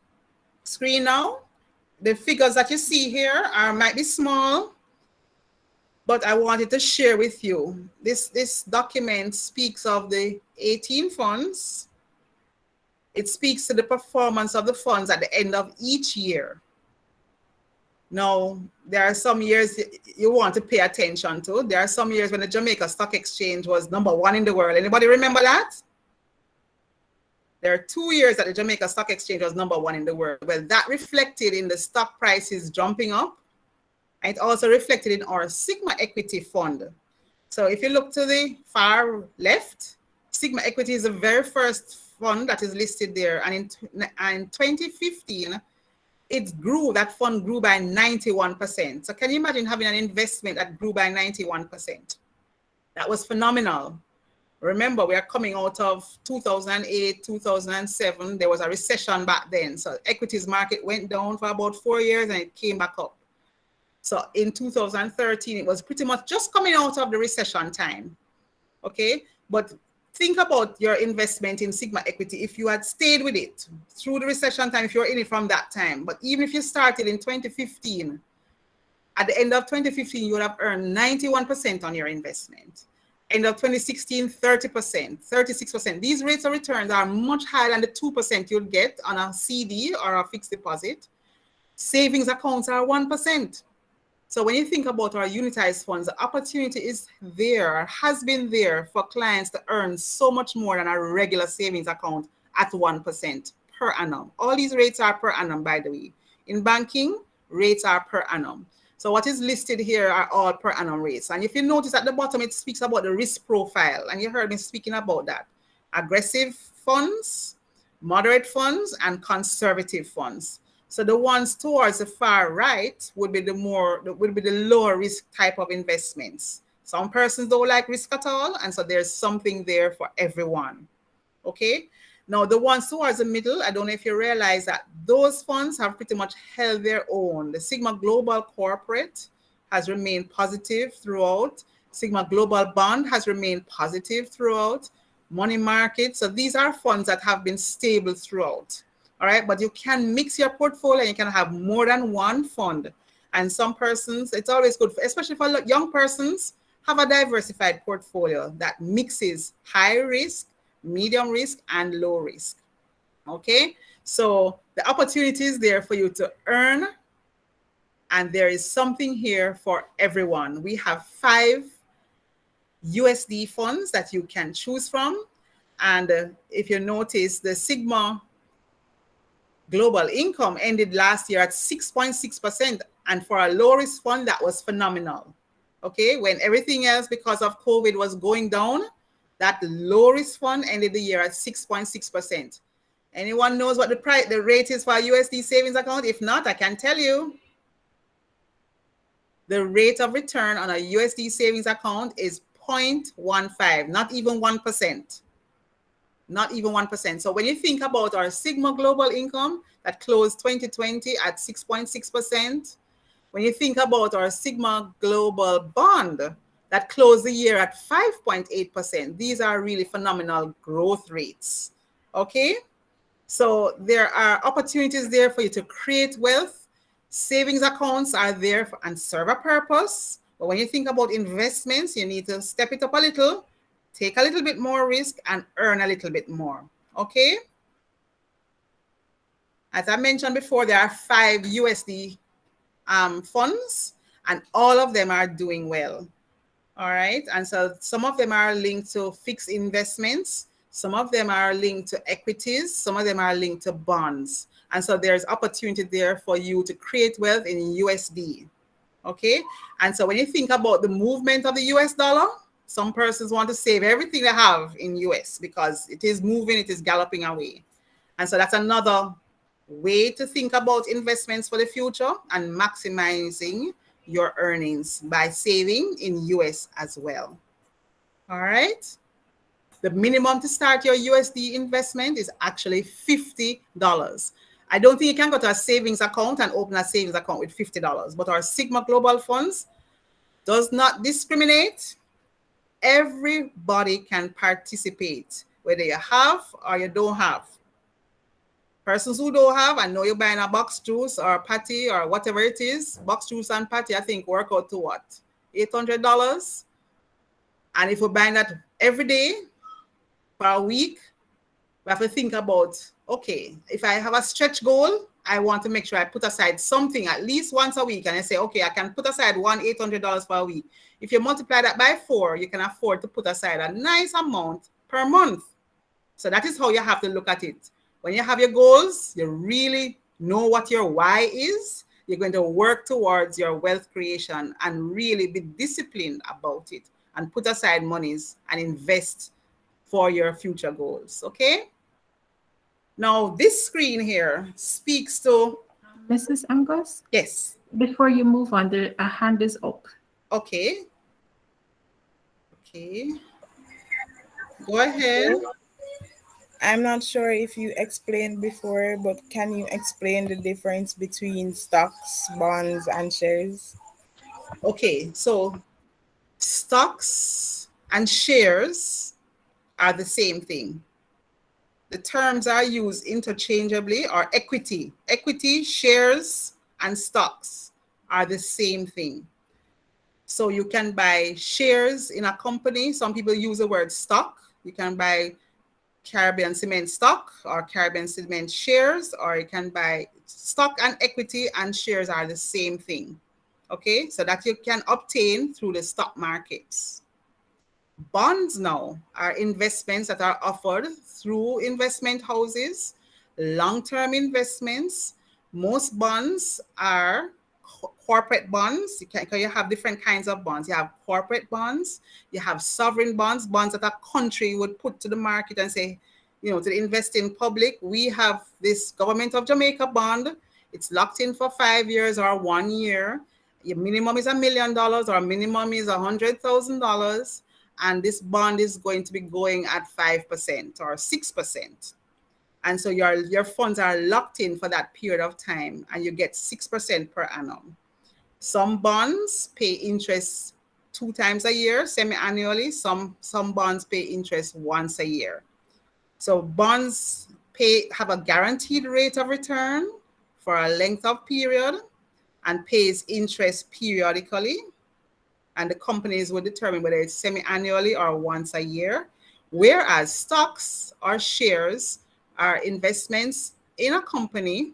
screen now? The figures that you see here might be small, but I wanted to share with you. This document speaks of the 18 funds. It speaks to the performance of the funds at the end of each year. Now, there are some years you want to pay attention to. There are some years when the Jamaica Stock Exchange was #1 in the world. Anybody remember that? There are 2 years that the Jamaica Stock Exchange was #1 in the world. Well, that reflected in the stock prices jumping up. And it also reflected in our Sigma Equity Fund. So if you look to the far left, Sigma Equity is the very first fund that is listed there. And in 2015, that fund grew by 91%. So can you imagine having an investment that grew by 91%? That was phenomenal. Remember, we are coming out of 2008, 2007. There was a recession back then. So equities market went down for about 4 years and it came back up. So in 2013, it was pretty much just coming out of the recession time. Okay, but think about your investment in Sigma Equity. If you had stayed with it through the recession time, if you're in it from that time, but even if you started in 2015, At the end of 2015, you would have earned 91% on your investment. End of 2016, 30%, 36%. These rates of returns are much higher than the 2% you'll get on a CD or a fixed deposit. Savings accounts are 1%. So when you think about our unitized funds, the opportunity is there, has been there for clients to earn so much more than a regular savings account at 1% per annum. All these rates are per annum, by the way. In banking, rates are per annum. So what is listed here are all per annum rates. And if you notice at the bottom, it speaks about the risk profile. And you heard me speaking about that. Aggressive funds, moderate funds, and conservative funds. So the ones towards the far right would be the lower risk type of investments. Some persons don't like risk at all, and so there's something there for everyone. Okay. Now the ones towards the middle, I don't know if you realize that those funds have pretty much held their own. The Sigma Global Corporate has remained positive throughout. Sigma Global Bond has remained positive throughout. Money market. So these are funds that have been stable throughout. All right, but you can mix your portfolio and you can have more than one fund. And some persons, it's always good, especially for young persons, have a diversified portfolio that mixes high risk, medium risk, and low risk. Okay, so the opportunity is there for you to earn, and there is something here for everyone. We have 5 USD funds that you can choose from. And if you notice, the Sigma Global Income ended last year at 6.6%. And for a low risk fund, that was phenomenal. Okay, when everything else because of COVID was going down, that low risk fund ended the year at 6.6%. Anyone knows what the rate is for a USD savings account? If not, I can tell you. The rate of return on a USD savings account is 0.15, not even 1%. Not even 1%. So when you think about our Sigma Global Income that closed 2020 at 6.6%, when you think about our Sigma Global Bond that closed the year at 5.8%, these are really phenomenal growth rates. Okay, so there are opportunities there for you to create wealth. Savings accounts are there and serve a purpose. But when you think about investments, you need to step it up a little, take a little bit more risk, and earn a little bit more. Okay. As I mentioned before, there are 5 USD funds, and all of them are doing well. All right. And so some of them are linked to fixed investments. Some of them are linked to equities. Some of them are linked to bonds. And so there's opportunity there for you to create wealth in USD. Okay. And so when you think about the movement of the US dollar, some persons want to save everything they have in US because it is moving, it is galloping away. And so that's another way to think about investments for the future and maximizing your earnings by saving in US as well. All right. The minimum to start your USD investment is actually $50. I don't think you can go to a savings account and open a savings account with $50, but our Sigma Global Funds does not discriminate. Everybody can participate, whether you have or you don't have. Persons who don't have, I know you're buying a box juice or a patty or whatever it is, box juice and patty, I think work out to what? $800. And if we're buying that every day for a week, we have to think about, okay, if I have a stretch goal, I want to make sure I put aside something at least once a week. And I say, okay, I can put aside $800 for a week. If you multiply that by 4, you can afford to put aside a nice amount per month. So that is how you have to look at it. When you have your goals, you really know what your why is. You're going to work towards your wealth creation and really be disciplined about it and put aside monies and invest for your future goals. Okay. Now this screen here speaks to
Mrs. Angus?
Yes.
Before you move on, a hand is up.
Okay. Okay. Go ahead.
I'm not sure if you explained before, but can you explain the difference between stocks, bonds, and shares?
Okay, so stocks and shares are the same thing. The terms are used interchangeably, or equity, shares, and stocks. are the same thing. So you can buy shares in a company. Some people use the word stock. You can buy Caribbean Cement stock or Caribbean Cement shares, or you can buy stock and equity, and shares are the same thing. Okay, so that you can obtain through the stock markets. Bonds now are investments that are offered through investment houses, long-term investments. Most bonds are corporate bonds. You have different kinds of bonds. You have corporate bonds, you have sovereign bonds, bonds that a country would put to the market and say, to the investing public, we have this Government of Jamaica bond. It's locked in for 5 years or 1 year. Your minimum is $1 million or minimum is $100,000. And this bond is going to be going at 5% or 6%. And so your funds are locked in for that period of time, and you get 6% per annum. Some bonds pay interest 2 times a year, semi-annually. Some bonds pay interest once a year. So bonds have a guaranteed rate of return for a length of period and pays interest periodically. And the companies will determine whether it's semi-annually or once a year. Whereas stocks or shares are investments in a company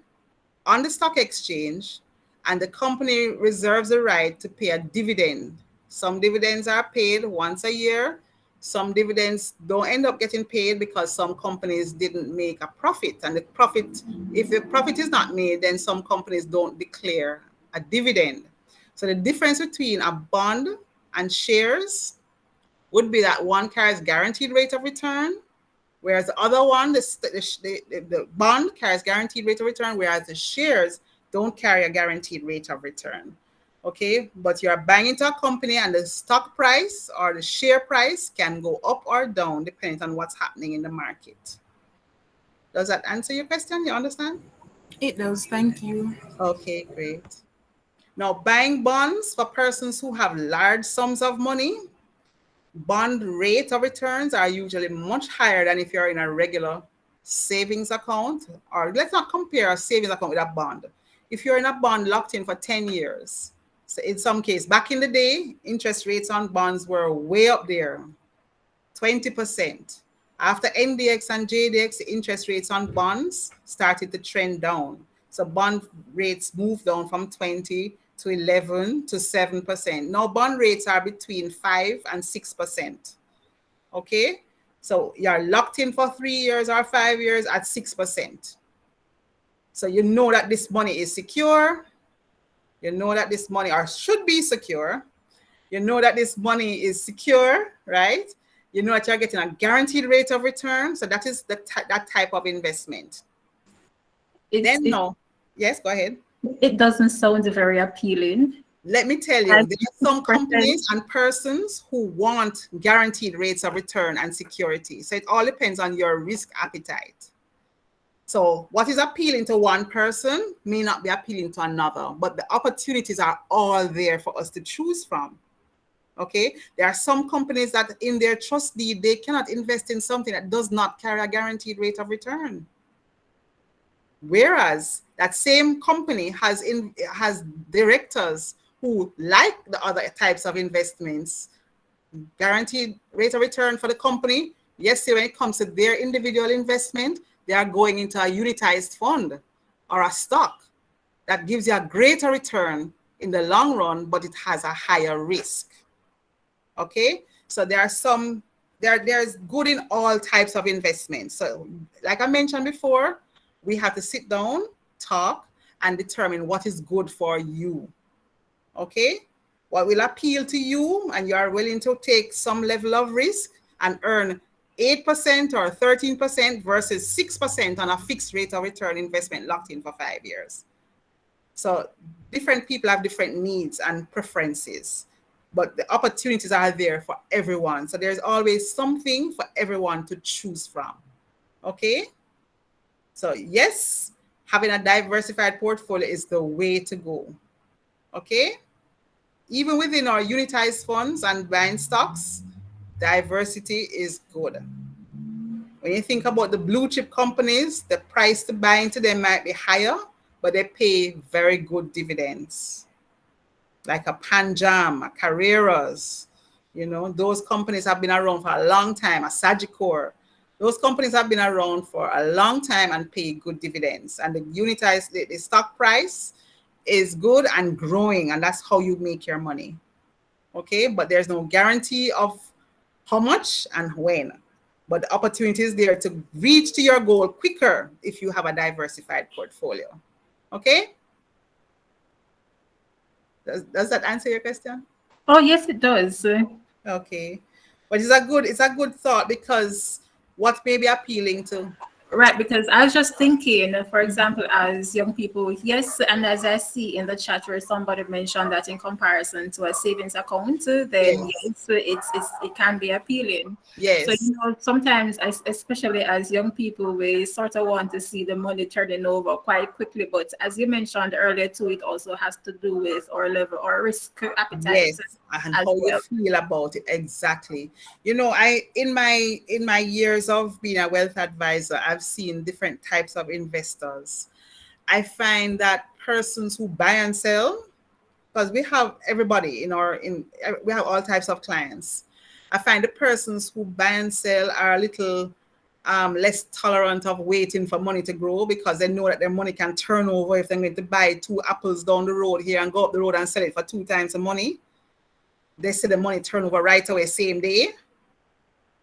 on the stock exchange, and the company reserves the right to pay a dividend. Some dividends are paid once a year. Some dividends don't end up getting paid because some companies didn't make a profit. And if the profit is not made, then some companies don't declare a dividend. So the difference between a bond and shares would be that one carries guaranteed rate of return, whereas the other one, the bond carries guaranteed rate of return, whereas the shares don't carry a guaranteed rate of return. Okay, but you're buying into a company, and the stock price or the share price can go up or down depending on what's happening in the market. Does that answer your question? You understand?
It does. Thank you.
Okay, great. Now, buying bonds for persons who have large sums of money, bond rate of returns are usually much higher than if you're in a regular savings account. Or let's not compare a savings account with a bond. If you're in a bond locked in for 10 years, so in some case, back in the day, interest rates on bonds were way up there, 20%. After NDX and JDX, the interest rates on bonds started to trend down. So bond rates moved down from 20 to 11 to 7%. Now bond rates are between 5 and 6%. Okay, so you're locked in for 3 years or 5 years at 6%. So you know that this money is secure. You know that this money or should be secure. You know that this money is secure, right? You know that you're getting a guaranteed rate of return. So that is that type of investment. Yes, go ahead.
It doesn't sound very appealing.
Let me tell you, there are some companies and persons who want guaranteed rates of return and security. So it all depends on your risk appetite. So what is appealing to one person may not be appealing to another, but the opportunities are all there for us to choose from. Okay, there are some companies that in their trust deed, they cannot invest in something that does not carry a guaranteed rate of return. Whereas that same company has directors who like the other types of investments, guaranteed rate of return for the company. Yes, when it comes to their individual investment, they are going into a unitized fund or a stock that gives you a greater return in the long run, but it has a higher risk. Okay, so there's good in all types of investments. So like I mentioned before, we have to sit down, talk, and determine what is good for you. Okay, what will appeal to you, and you are willing to take some level of risk and earn 8% or 13% versus 6% on a fixed rate of return investment locked in for 5 years. So different people have different needs and preferences, but the opportunities are there for everyone. So there's always something for everyone to choose from. Okay. So yes, having a diversified portfolio is the way to go. Okay. Even within our unitized funds and buying stocks, diversity is good. When you think about the blue chip companies, the price to buy into them might be higher, but they pay very good dividends. like a Panjam, a Carreras, you know, those companies have been around for a long time, a Sagicor. Those companies have been around for a long time and pay good dividends. And the unitized, the stock price is good and growing, and that's how you make your money. Okay, but there's no guarantee of how much and when. But the opportunity is there to reach to your goal quicker if you have a diversified portfolio. Okay? Does that answer your question?
Oh, yes, it does.
Okay. But it's a good thought, because what may be appealing to.
Right, because I was just thinking, for example, as young people, yes, and as I see in the chat where somebody mentioned that in comparison to a savings account, then yes, it can be appealing.
Yes.
So, you know, sometimes, especially as young people, we sort of want to see the money turning over quite quickly. But as you mentioned earlier too, it also has to do with our level or risk appetite.
Yes, and how you feel about it. Exactly. You know, in my years of being a wealth advisor, I've seen different types of investors. I find that persons who buy and sell, because we have everybody we have all types of clients. I find the persons who buy and sell are a little less tolerant of waiting for money to grow, because they know that their money can turn over if they're going to buy 2 apples down the road here and go up the road and sell it for 2 times the money. They see the money turn over right away, same day.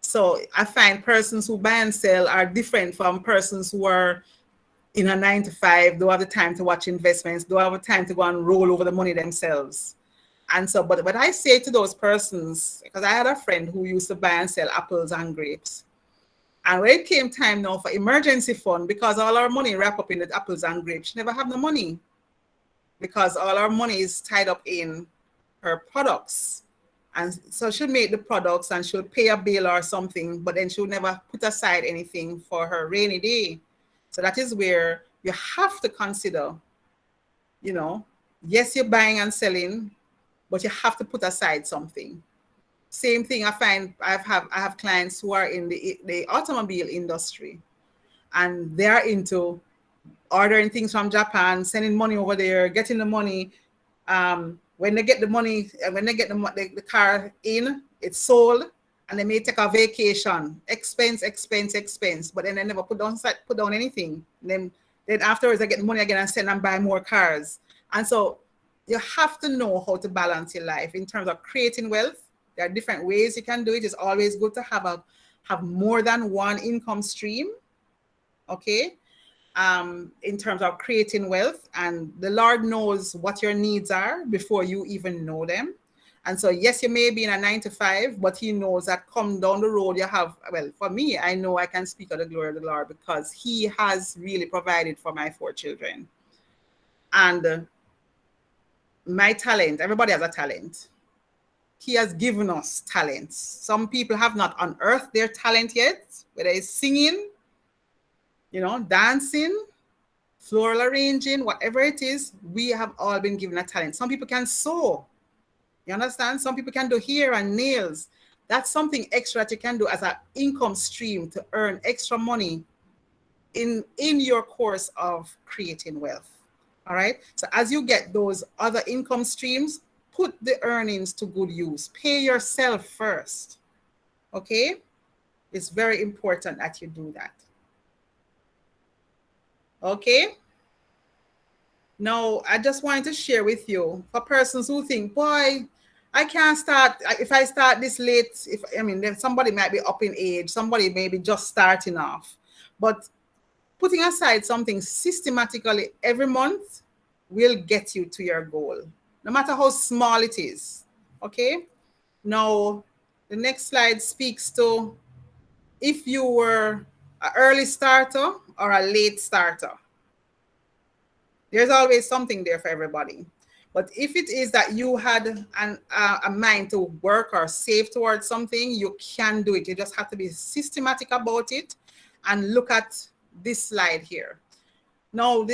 So I find persons who buy and sell are different from persons who are in a 9 to 5, don't have the time to watch investments, don't have the time to go and roll over the money themselves. And so, but what I say to those persons, because I had a friend who used to buy and sell apples and grapes. And when it came time now for emergency fund, because all our money wrap up in the apples and grapes, she never have the money, because all our money is tied up in her products. And so she'll make the products and she'll pay a bill or something, but then she'll never put aside anything for her rainy day. So that is where you have to consider, you know, yes, you're buying and selling, but you have to put aside something. Same thing I find, I have clients who are in the automobile industry, and they're into ordering things from Japan, sending money over there, getting the money. When they get the money, when they get the car in, it's sold, and they may take a vacation, expense, but then they never put down anything. And then afterwards they get the money again and send and buy more cars. And so you have to know how to balance your life in terms of creating wealth. There are different ways you can do it. It's always good to have more than one income stream. Okay. In terms of creating wealth, and the Lord knows what your needs are before you even know them. And so, yes, you may be in a 9 to 5, but he knows that come down the road you have, well, for me, I know I can speak of the glory of the Lord, because he has really provided for my 4 children. And my talent, everybody has a talent. He has given us talents. Some people have not unearthed their talent yet, whether it's singing, you know, dancing, floral arranging, whatever it is, we have all been given a talent. Some people can sew. You understand? Some people can do hair and nails. That's something extra that you can do as an income stream to earn extra money in your course of creating wealth. All right. So as you get those other income streams, put the earnings to good use. Pay yourself first. Okay. It's very important that you do that. Okay. Now, I just wanted to share with you, for persons who think, boy, I can't start, if I start this late, then somebody might be up in age, somebody may be just starting off. But putting aside something systematically every month will get you to your goal, no matter how small it is. Okay. Now, the next slide speaks to if you were an early starter or a late starter. There's always something there for everybody. But if it is that you had a mind to work or save towards something, you can do it. You just have to be systematic about it and look at this slide here. Now,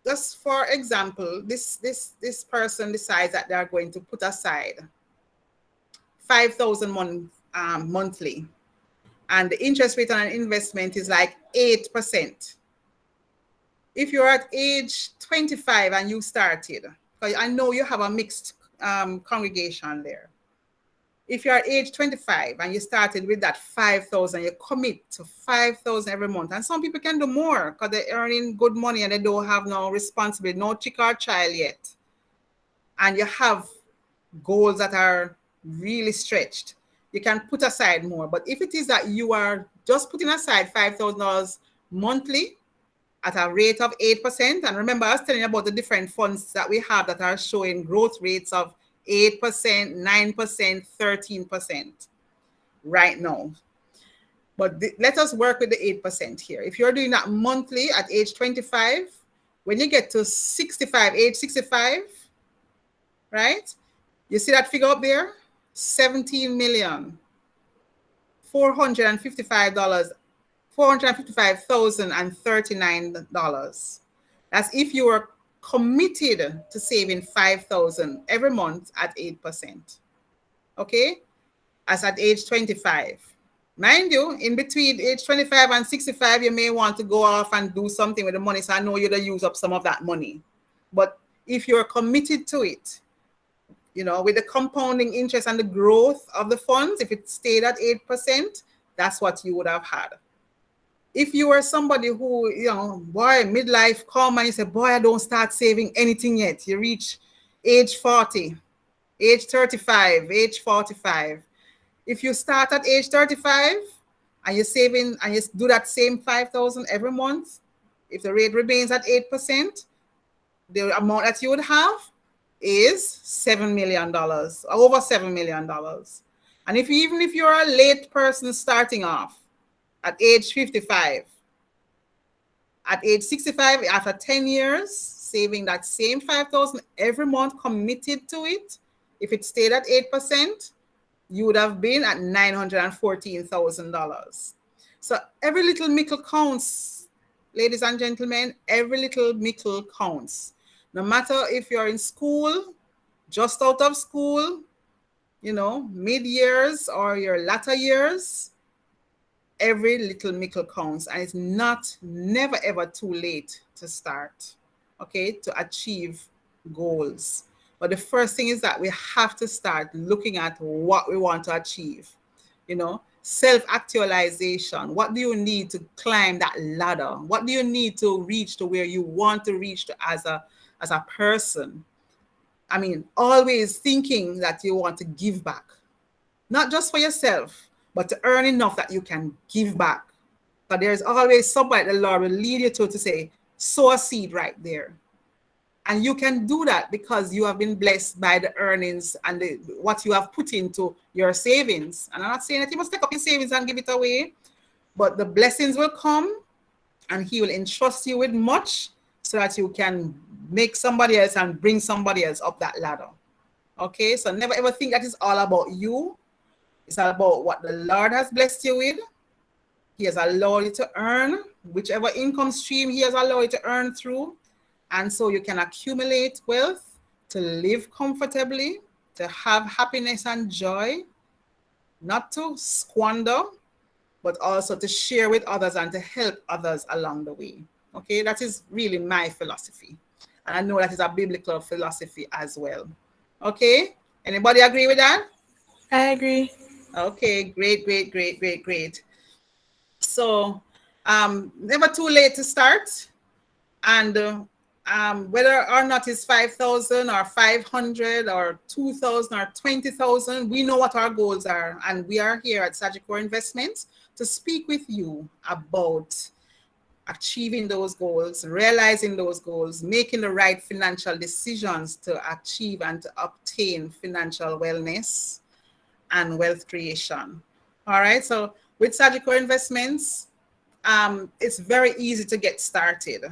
just for example, this person decides that they're going to put aside 5,000 monthly, and the interest rate on an investment is like 8%. If you're at age 25 and you started because I know you have a mixed congregation there. If you're age 25 and you started with that 5,000, you commit to 5,000 every month. And some people can do more because they're earning good money and they don't have no responsibility, no chick or child yet. And you have goals that are really stretched. You can put aside more. But if it is that you are just putting aside $5,000 monthly at a rate of 8%, and remember I was telling you about the different funds that we have that are showing growth rates of 8%, 9%, 13% right now. But let us work with the 8% here. If you're doing that monthly at age 25, when you get to age 65, right? You see that figure up there? $455,039. That's if you were committed to saving $5,000 every month at 8%. Okay? As at age 25. Mind you, in between age 25 and 65, you may want to go off and do something with the money. So I know you'll use up some of that money. But if you're committed to it, you know, with the compounding interest and the growth of the funds, if it stayed at 8%, that's what you would have had. If you were somebody who, you know, boy, midlife come and you say, boy, I don't start saving anything yet. You reach age 40, age 35, age 45. If you start at age 35 and you're saving and you do that same 5,000 every month, if the rate remains at 8%, the amount that you would have is $7 million, over $7 million. And even if you're a late person starting off at age 55, at age 65, after 10 years, saving that same 5,000 every month, committed to it, if it stayed at 8%, you would have been at $914,000. So every little nickel counts, ladies and gentlemen, every little nickel counts. No matter if you're in school, just out of school, you know, mid-years or your latter years, every little nickel counts. And it's never ever too late to start, okay, to achieve goals. But the first thing is that we have to start looking at what we want to achieve, you know, self-actualization. What do you need to climb that ladder? What do you need to reach to where you want to reach to as a person? I mean, always thinking that you want to give back, not just for yourself, but to earn enough that you can give back. But there's always somebody the Lord will lead you to say, sow a seed right there. And you can do that because you have been blessed by the earnings and what you have put into your savings. And I'm not saying that you must take up your savings and give it away, but the blessings will come and he will entrust you with much so that you can make somebody else and bring somebody else up that ladder. Okay, so never ever think that it's all about you. It's all about what the Lord has blessed you with. He has allowed you to earn, whichever income stream he has allowed you to earn through. And so you can accumulate wealth to live comfortably, to have happiness and joy, not to squander, but also to share with others and to help others along the way. Okay, that is really my philosophy. And I know that is a biblical philosophy as well. Okay, anybody agree with that?
I agree.
Okay, great. So, never too late to start. And whether or not it's 5,000 or 500 or 2,000 or 20,000, we know what our goals are. And we are here at Sagicor Investments to speak with you about achieving those goals, realizing those goals, making the right financial decisions to achieve and to obtain financial wellness and wealth creation. All right, so with Sagicor Investments, it's very easy to get started.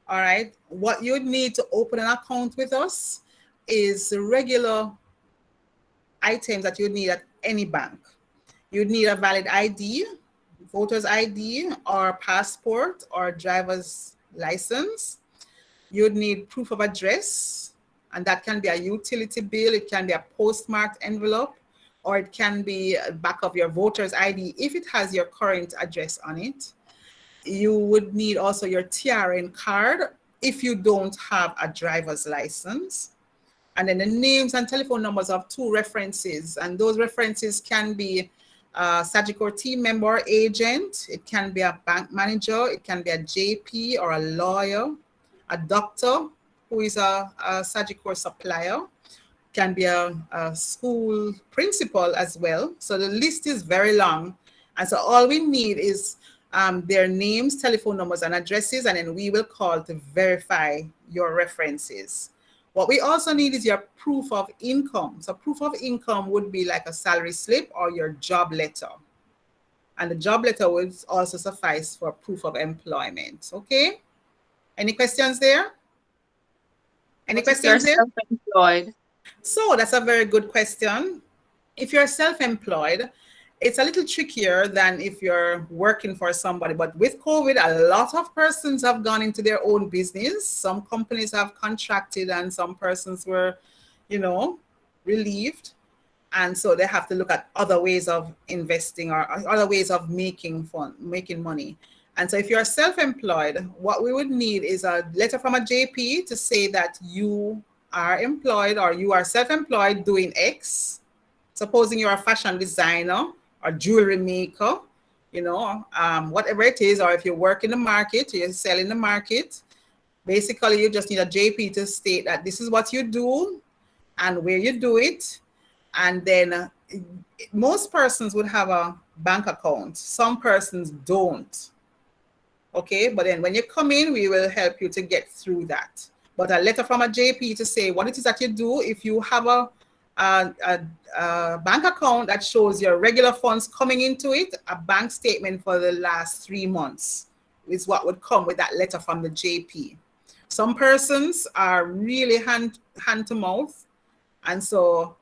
All right, what you would need to open an account with us is the regular items that you would need at any bank. You'd need a valid ID, voter's ID or passport or driver's license. You'd need proof of address, and that can be a utility bill, it can be a postmarked envelope, or it can be back of your voter's ID if it has your current address on it. You would need also your TRN card if you don't have a driver's license. and then the names and telephone numbers of 2 references. And those references can be a Sagicor team member or agent. It can be a bank manager. It can be a JP or a lawyer, a doctor who is a Sagicor supplier, can be a school principal as well. So the list is very long. And so all we need is their names, telephone numbers, and addresses, and then we will call to verify your references. What we also need is your proof of income. So proof of income would be like a salary slip or your job letter. And the job letter would also suffice for proof of employment. Okay? Any questions there? Any questions there?
Self-employed.
So that's a very good question. If you're self-employed, it's a little trickier than if you're working for somebody. But with COVID, a lot of persons have gone into their own business. Some companies have contracted and some persons were, relieved. And so they have to look at other ways of investing or other ways of making money. And so if you're self-employed, what we would need is a letter from a JP to say that you are employed or you are self-employed doing X. Supposing you're a fashion designer or jewelry maker, whatever it is, or if you work in the market, you sell in the market, basically you just need a JP to state that this is what you do and where you do it. And then most persons would have a bank account. Some persons don't. Okay, but then when you come in, we will help you to get through that. But a letter from a JP to say what it is that you do. If you have a bank account that shows your regular funds coming into it, a bank statement for the last 3 months is what would come with that letter from the JP. Some persons are really hand to mouth, and so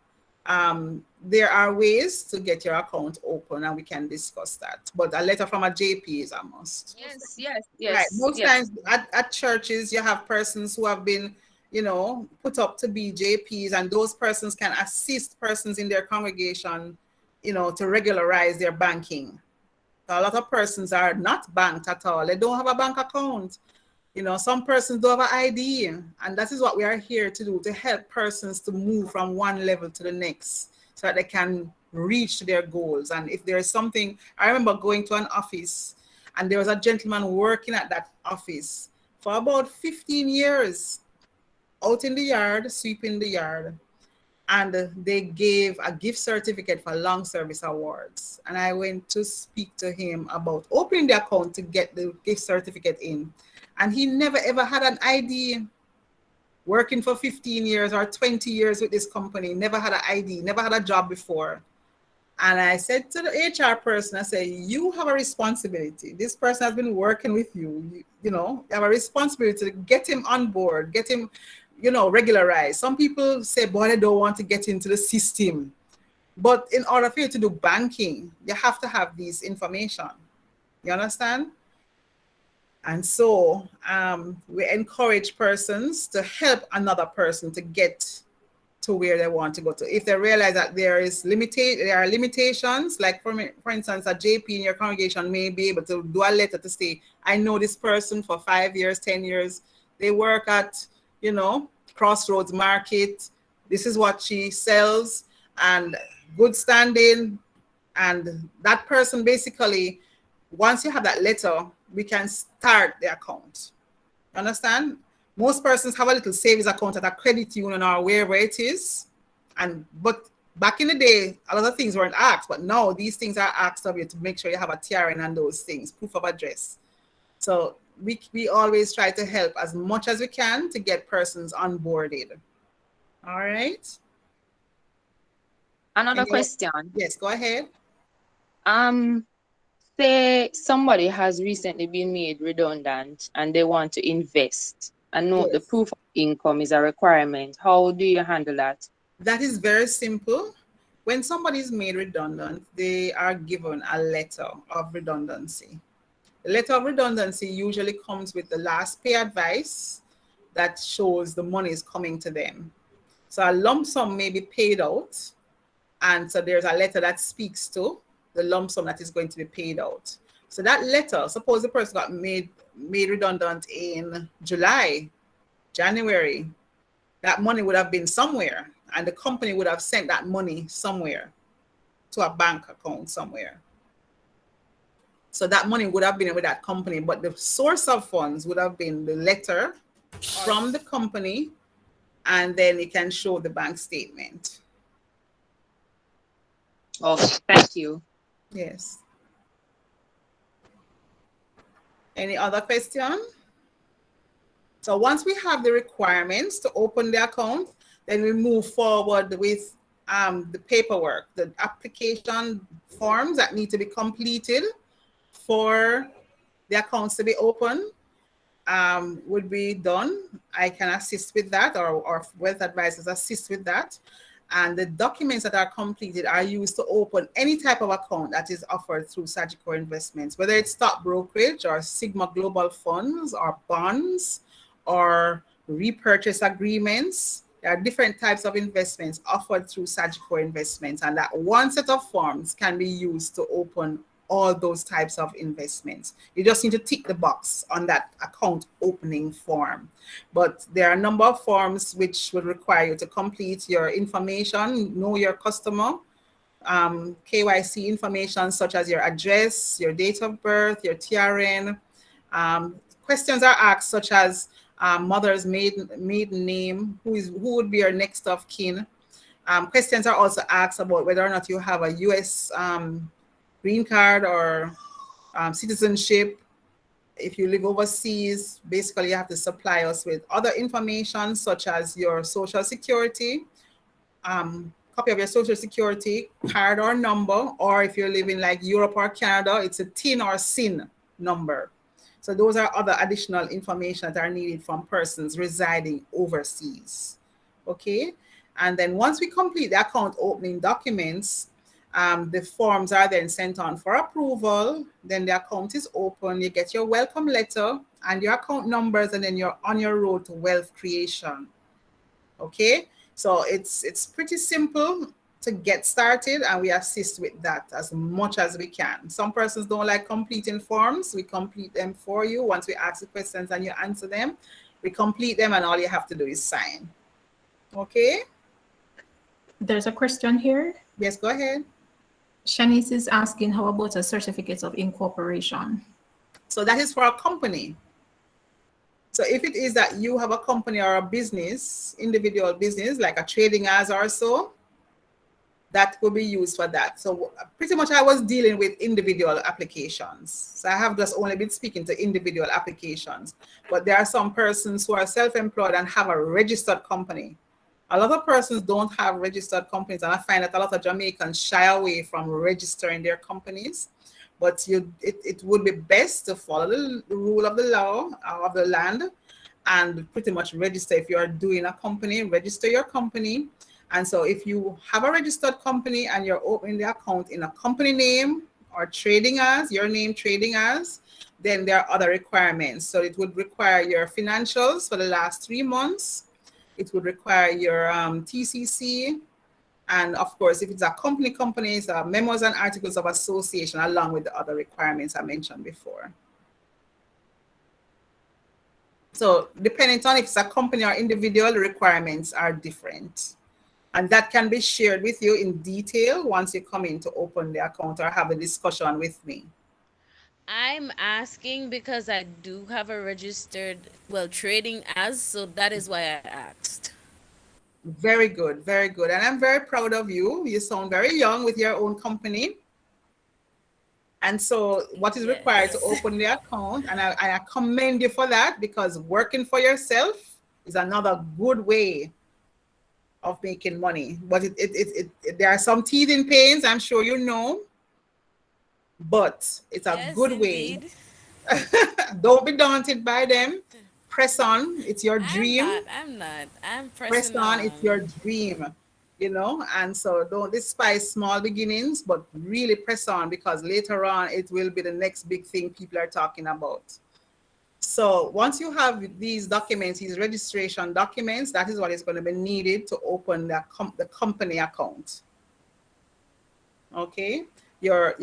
there are ways to get your account open, and we can discuss that. But a letter from a JP is a must.
Yes.
Right. Most times at churches, you have persons who have been, put up to be JPs, and those persons can assist persons in their congregation, to regularize their banking. So a lot of persons are not banked at all. They don't have a bank account. Some persons don't have an ID, and that is what we are here to do, to help persons to move from one level to the next so that they can reach their goals. And if there is something, I remember going to an office and there was a gentleman working at that office for about 15 years, out in the yard, sweeping the yard. And they gave a gift certificate for long service awards. And I went to speak to him about opening the account to get the gift certificate in. And he never ever had an ID. Working for 15 years or 20 years with this company, never had an ID, never had a job before. And I said to the HR person, I said, you have a responsibility. This person has been working with you. You have a responsibility to get him on board, get him, regularized. Some people say, boy, I don't want to get into the system. But in order for you to do banking, you have to have this information. You understand? And so we encourage persons to help another person to get to where they want to go to. If they realize that there are limitations, like for instance, a JP in your congregation may be able to do a letter to say, I know this person for 5 years, 10 years. They work at, Crossroads Market. This is what she sells, and good standing. And that person basically, once you have that letter, we can start the account. Understand? Most persons have a little savings account at a credit union or wherever it is. But back in the day, a lot of things weren't asked, but now these things are asked of you to make sure you have a TRN and those things, proof of address. So we always try to help as much as we can to get persons onboarded. All right.
Another question.
Yes, go ahead.
Say somebody has recently been made redundant and they want to invest, and note the proof of income is a requirement. How do you handle that?
That is very simple. When somebody is made redundant, they are given a letter of redundancy. The letter of redundancy usually comes with the last pay advice that shows the money is coming to them. So a lump sum may be paid out, and so there's a letter that speaks to the lump sum that is going to be paid out. So that letter, suppose the person got made redundant in January, that money would have been somewhere, and the company would have sent that money somewhere to a bank account somewhere. So that money would have been with that company, but the source of funds would have been the letter from the company, and then it can show the bank statement.
Okay, thank you.
Yes. Any other question? So once we have the requirements to open the account, then we move forward with the paperwork, the application forms that need to be completed for the accounts to be open would be done. I can assist with that, or wealth advisors assist with that. And the documents that are completed are used to open any type of account that is offered through Sagicor Investments, whether it's stock brokerage or Sigma Global Funds or bonds or repurchase agreements. There are different types of investments offered through Sagicor Investments, and that one set of forms can be used to open all those types of investments. You just need to tick the box on that account opening form. But there are a number of forms which would require you to complete your information, know your customer, KYC information such as your address, your date of birth, your TRN. Questions are asked such as mother's maiden name, who would be your next of kin. Questions are also asked about whether or not you have a U.S. Green card or citizenship. If you live overseas, basically you have to supply us with other information such as your social security, copy of your social security card or number, or if you're living like Europe or Canada, it's a TIN or SIN number. So those are other additional information that are needed from persons residing overseas. Okay, and then once we complete the account opening documents, the forms are then sent on for approval. Then the account is open. You get your welcome letter and your account numbers, and then you're on your road to wealth creation. Okay, so it's pretty simple to get started, and we assist with that as much as we can. Some persons don't like completing forms. We complete them for you. Once we ask the questions and you answer them, we complete them, and all you have to do is sign. Okay.
There's a question here.
Yes, go ahead.
Shanice is asking, how about a certificate of incorporation?
So that is for a company. So if it is that you have a company or a business, individual business, like a trading as or so, that will be used for that. So pretty much I was dealing with individual applications. So I have just only been speaking to individual applications. But there are some persons who are self-employed and have a registered company. A lot of persons don't have registered companies, and I find that a lot of Jamaicans shy away from registering their companies. But it would be best to follow the rule of the law of the land and pretty much register. If you are doing a company, register your company. And so if you have a registered company and you're opening the account in a company name or trading as, your name trading as, then there are other requirements. So it would require your financials for the last 3 months. It would require your TCC. And of course, if it's a company, it's memos and articles of association, along with the other requirements I mentioned before. So depending on if it's a company or individual, the requirements are different. And that can be shared with you in detail once you come in to open the account or have a discussion with me.
I'm asking because I do have a registered, trading as, so that is why I asked.
Very good, very good. And I'm very proud of you. You sound very young with your own company. And so what is required to open the account, and I commend you for that, because working for yourself is another good way of making money. But there are some teething pains, I'm sure you know, but it's a good way. Don't be daunted by them. Press on. It's your dream.
I'm not. I'm
press on. It's your dream, you know. And so don't despise small beginnings, but really press on, because later on it will be the next big thing people are talking about. So once you have these documents, these registration documents, that is what is going to be needed to open the company account. Okay. your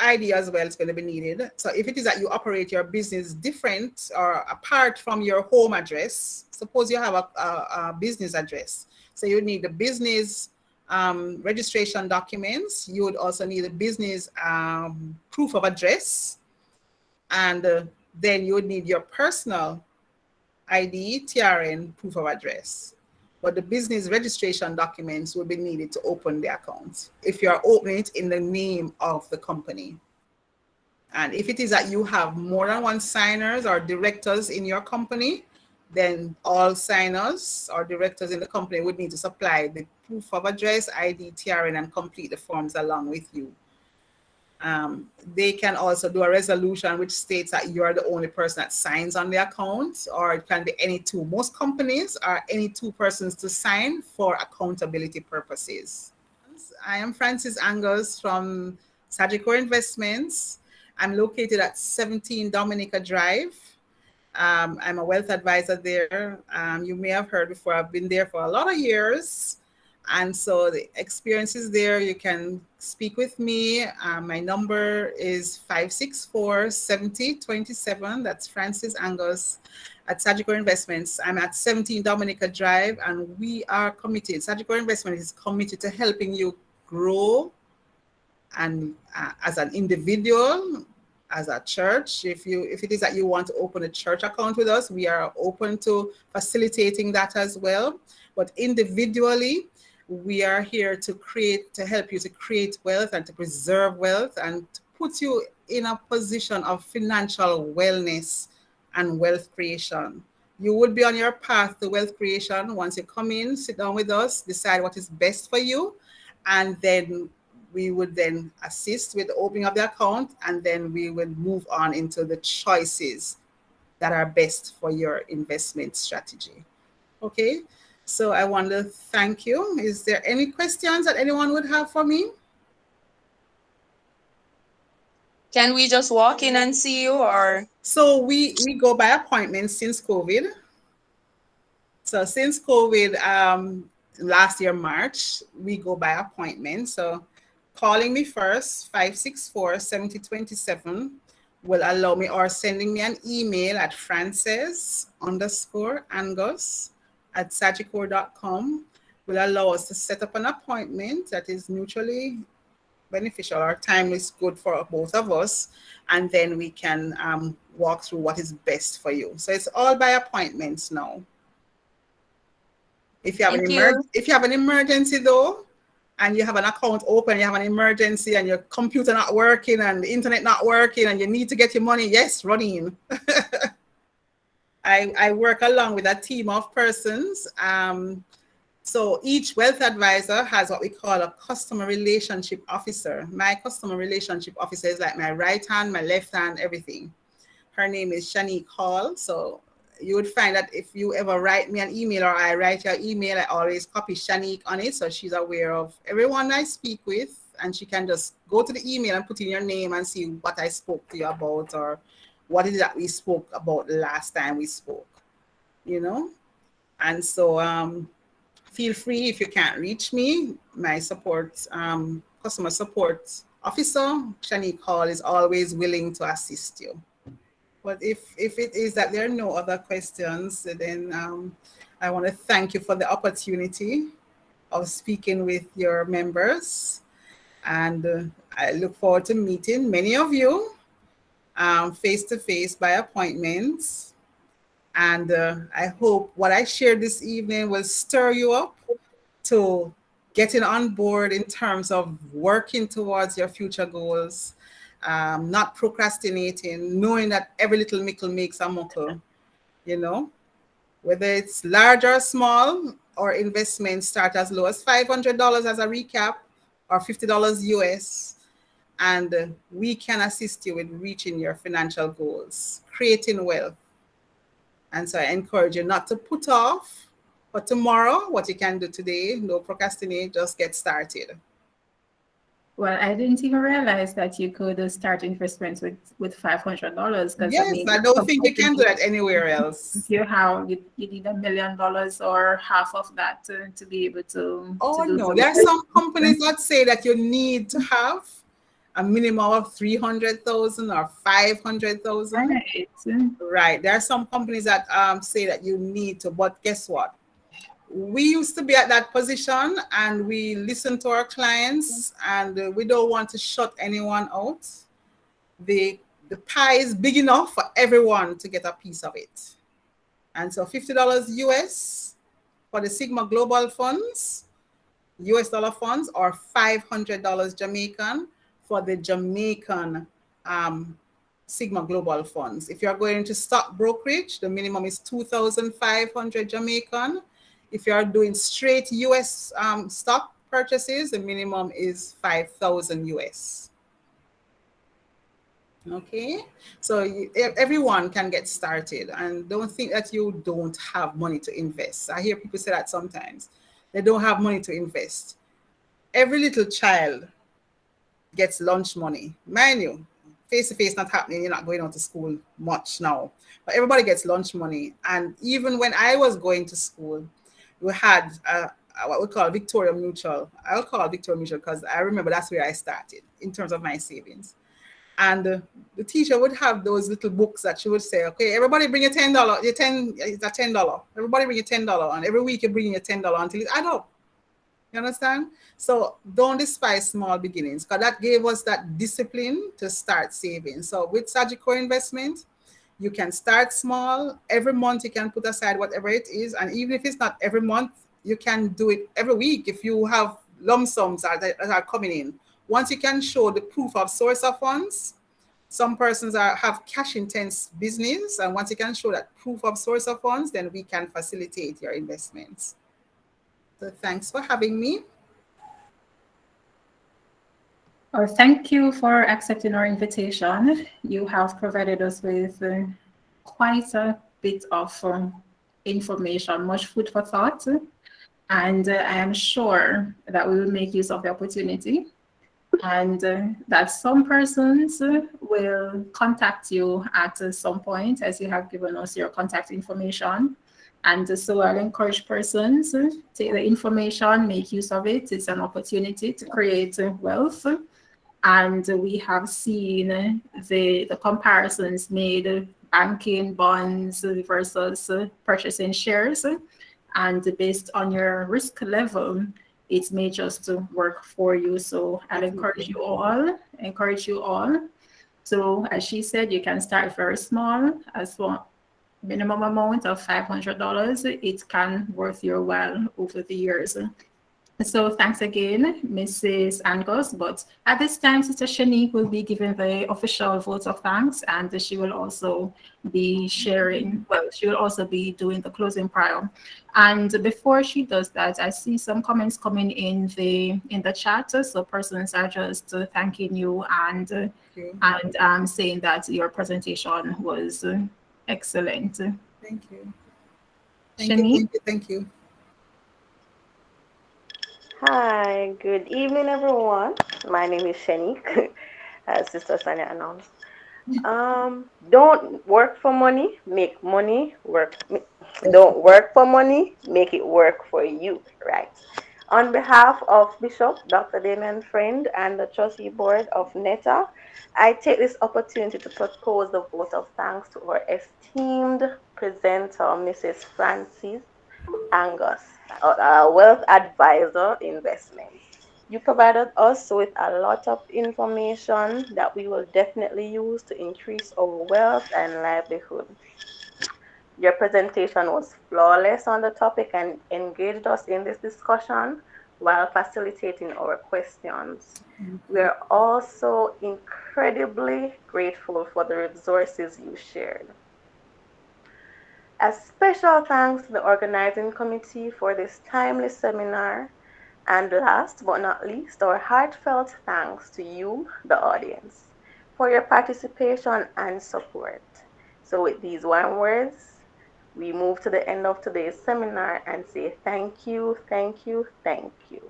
ID as well is going to be needed. So if it is that you operate your business different or apart from your home address, suppose you have a business address, so you need the business registration documents. You would also need a business proof of address, and then you would need your personal ID, TRN, proof of address. But the business registration documents will be needed to open the account if you are opening it in the name of the company. And if it is that you have more than one signers or directors in your company, then all signers or directors in the company would need to supply the proof of address, ID, TRN, and complete the forms along with you. They can also do a resolution which states that you're the only person that signs on the account, or it can be any two. Most companies are any two persons to sign for accountability purposes. I am Francis Angus from Sagicor Investments. I'm located at 17 Dominica Drive. I'm a wealth advisor there. You may have heard before, I've been there for a lot of years. And so the experience is there. You can speak with me. My number is 564-7027. That's Francis Angus at Sagicor Investments. I'm at 17 Dominica Drive, and we are committed. Sagicor Investments is committed to helping you grow, and as an individual, as a church. If it is that you want to open a church account with us, we are open to facilitating that as well. But individually, we are here to help you to create wealth and to preserve wealth and to put you in a position of financial wellness and wealth creation. You would be on your path to wealth creation once you come in, sit down with us, decide what is best for you, and then we would then assist with the opening of the account, and then we will move on into the choices that are best for your investment strategy. Okay? So I want to thank you. Is there any questions that anyone would have for me?
Can we just walk in and see you, or?
So we go by appointment since COVID. So since COVID, last year, March, we go by appointment. So calling me first, 564-7027 will allow me, or sending me an email at frances_angus@sagicor.com will allow us to set up an appointment that is mutually beneficial. Our time is good for both of us, and then we can walk through what is best for you. So it's all by appointments now. If you have if you have an emergency though, and you have an account open, you have an emergency, and your computer not working and the internet not working, and you need to get your money, yes, run in. I work along with a team of persons. So each wealth advisor has what we call a customer relationship officer. My customer relationship officer is like my right hand, my left hand, everything. Her name is Shanique Hall. So you would find that if you ever write me an email or I write your email, I always copy Shanique on it. So she's aware of everyone I speak with, and she can just go to the email and put in your name and see what I spoke to you about, or what is it that we spoke about the last time we spoke, you know? And so feel free, if you can't reach me, my support, customer support officer, Shanique Hall, is always willing to assist you. But if it is that there are no other questions, then I want to thank you for the opportunity of speaking with your members. And I look forward to meeting many of you face-to-face by appointments. And I hope what I shared this evening will stir you up to getting on board in terms of working towards your future goals, not procrastinating, knowing that every little mickle makes a muckle, you know, whether it's large or small, or investments start as low as $500 as a recap, or $50 US. And we can assist you with reaching your financial goals, creating wealth. And so I encourage you not to put off for tomorrow what you can do today. No procrastinate, just get started.
Well, I didn't even realize that you could start investments with $500.
Yes, I don't think you can do that anywhere else.
If you need $1 million or half of that to be able to.
Oh, no, there are some companies that say that you need to have a minimum of 300,000 or 500,000.
Right.
Right. There are some companies that say that you need to, but guess what? We used to be at that position and we listen to our clients and we don't want to shut anyone out. The pie is big enough for everyone to get a piece of it. And so $50 US for the Sigma Global Funds, US dollar funds, or $500 Jamaican for the Jamaican Sigma Global Funds. If you're going to stock brokerage, the minimum is 2,500 Jamaican. If you're doing straight US stock purchases, the minimum is 5,000 US. Okay, so everyone can get started, and don't think that you don't have money to invest. I hear people say that sometimes. They don't have money to invest. Every little child gets lunch money. Mind you, face-to-face not happening, you're not going out to school much now, but everybody gets lunch money. And even when I was going to school, we had what we call Victoria Mutual. I'll call it Victoria Mutual because I remember that's where I started in terms of my savings. And the teacher would have those little books that she would say, okay, everybody bring your $10, it's a $10. Everybody bring your $10, and every week you bring your $10 until it add up. You understand? So don't despise small beginnings, because that gave us that discipline to start saving. So with Sagicor Investment, you can start small. Every month you can put aside whatever it is. And even if it's not every month, you can do it every week if you have lump sums that are coming in. Once you can show the proof of source of funds, some persons have cash intense business, and once you can show that proof of source of funds, then we can facilitate your investments. So thanks for having me.
Well, thank you for accepting our invitation. You have provided us with quite a bit of information, much food for thought, and I am sure that we will make use of the opportunity, and that some persons will contact you at some point, as you have given us your contact information. And so I'll encourage persons to take the information, make use of it. It's an opportunity to create wealth. And we have seen the comparisons made, banking, bonds versus purchasing shares. And based on your risk level, it may just work for you. So I'll encourage you all. So as she said, you can start very small, as for minimum amount of $500. It can worth your while over the years. So thanks again, Mrs. Angus. But at this time, Sister Shanique will be giving the official vote of thanks, and she will also be sharing, well, she will also be doing the closing prayer. And before she does that, I see some comments coming in the chat. So persons are just thanking you and saying that your presentation was excellent.
Thank you.
Shanique?
Thank you.
Hi, good evening, everyone. My name is Shanique, as Sister Sonia announced. Don't work for money, make money work. Don't work for money, make it work for you, right? On behalf of Bishop Dr. Damian Ffriend and the Trustee Board of NETA, I take this opportunity to propose the vote of thanks to our esteemed presenter, Mrs. Frances Angus, Wealth Advisor Investments. You provided us with a lot of information that we will definitely use to increase our wealth and livelihood. Your presentation was flawless on the topic and engaged us in this discussion while facilitating our questions. We are also incredibly grateful for the resources you shared. A special thanks to the organizing committee for this timely seminar. And last but not least, our heartfelt thanks to you, the audience, for your participation and support. So with these one words, we move to the end of today's seminar and say thank you, thank you, thank you.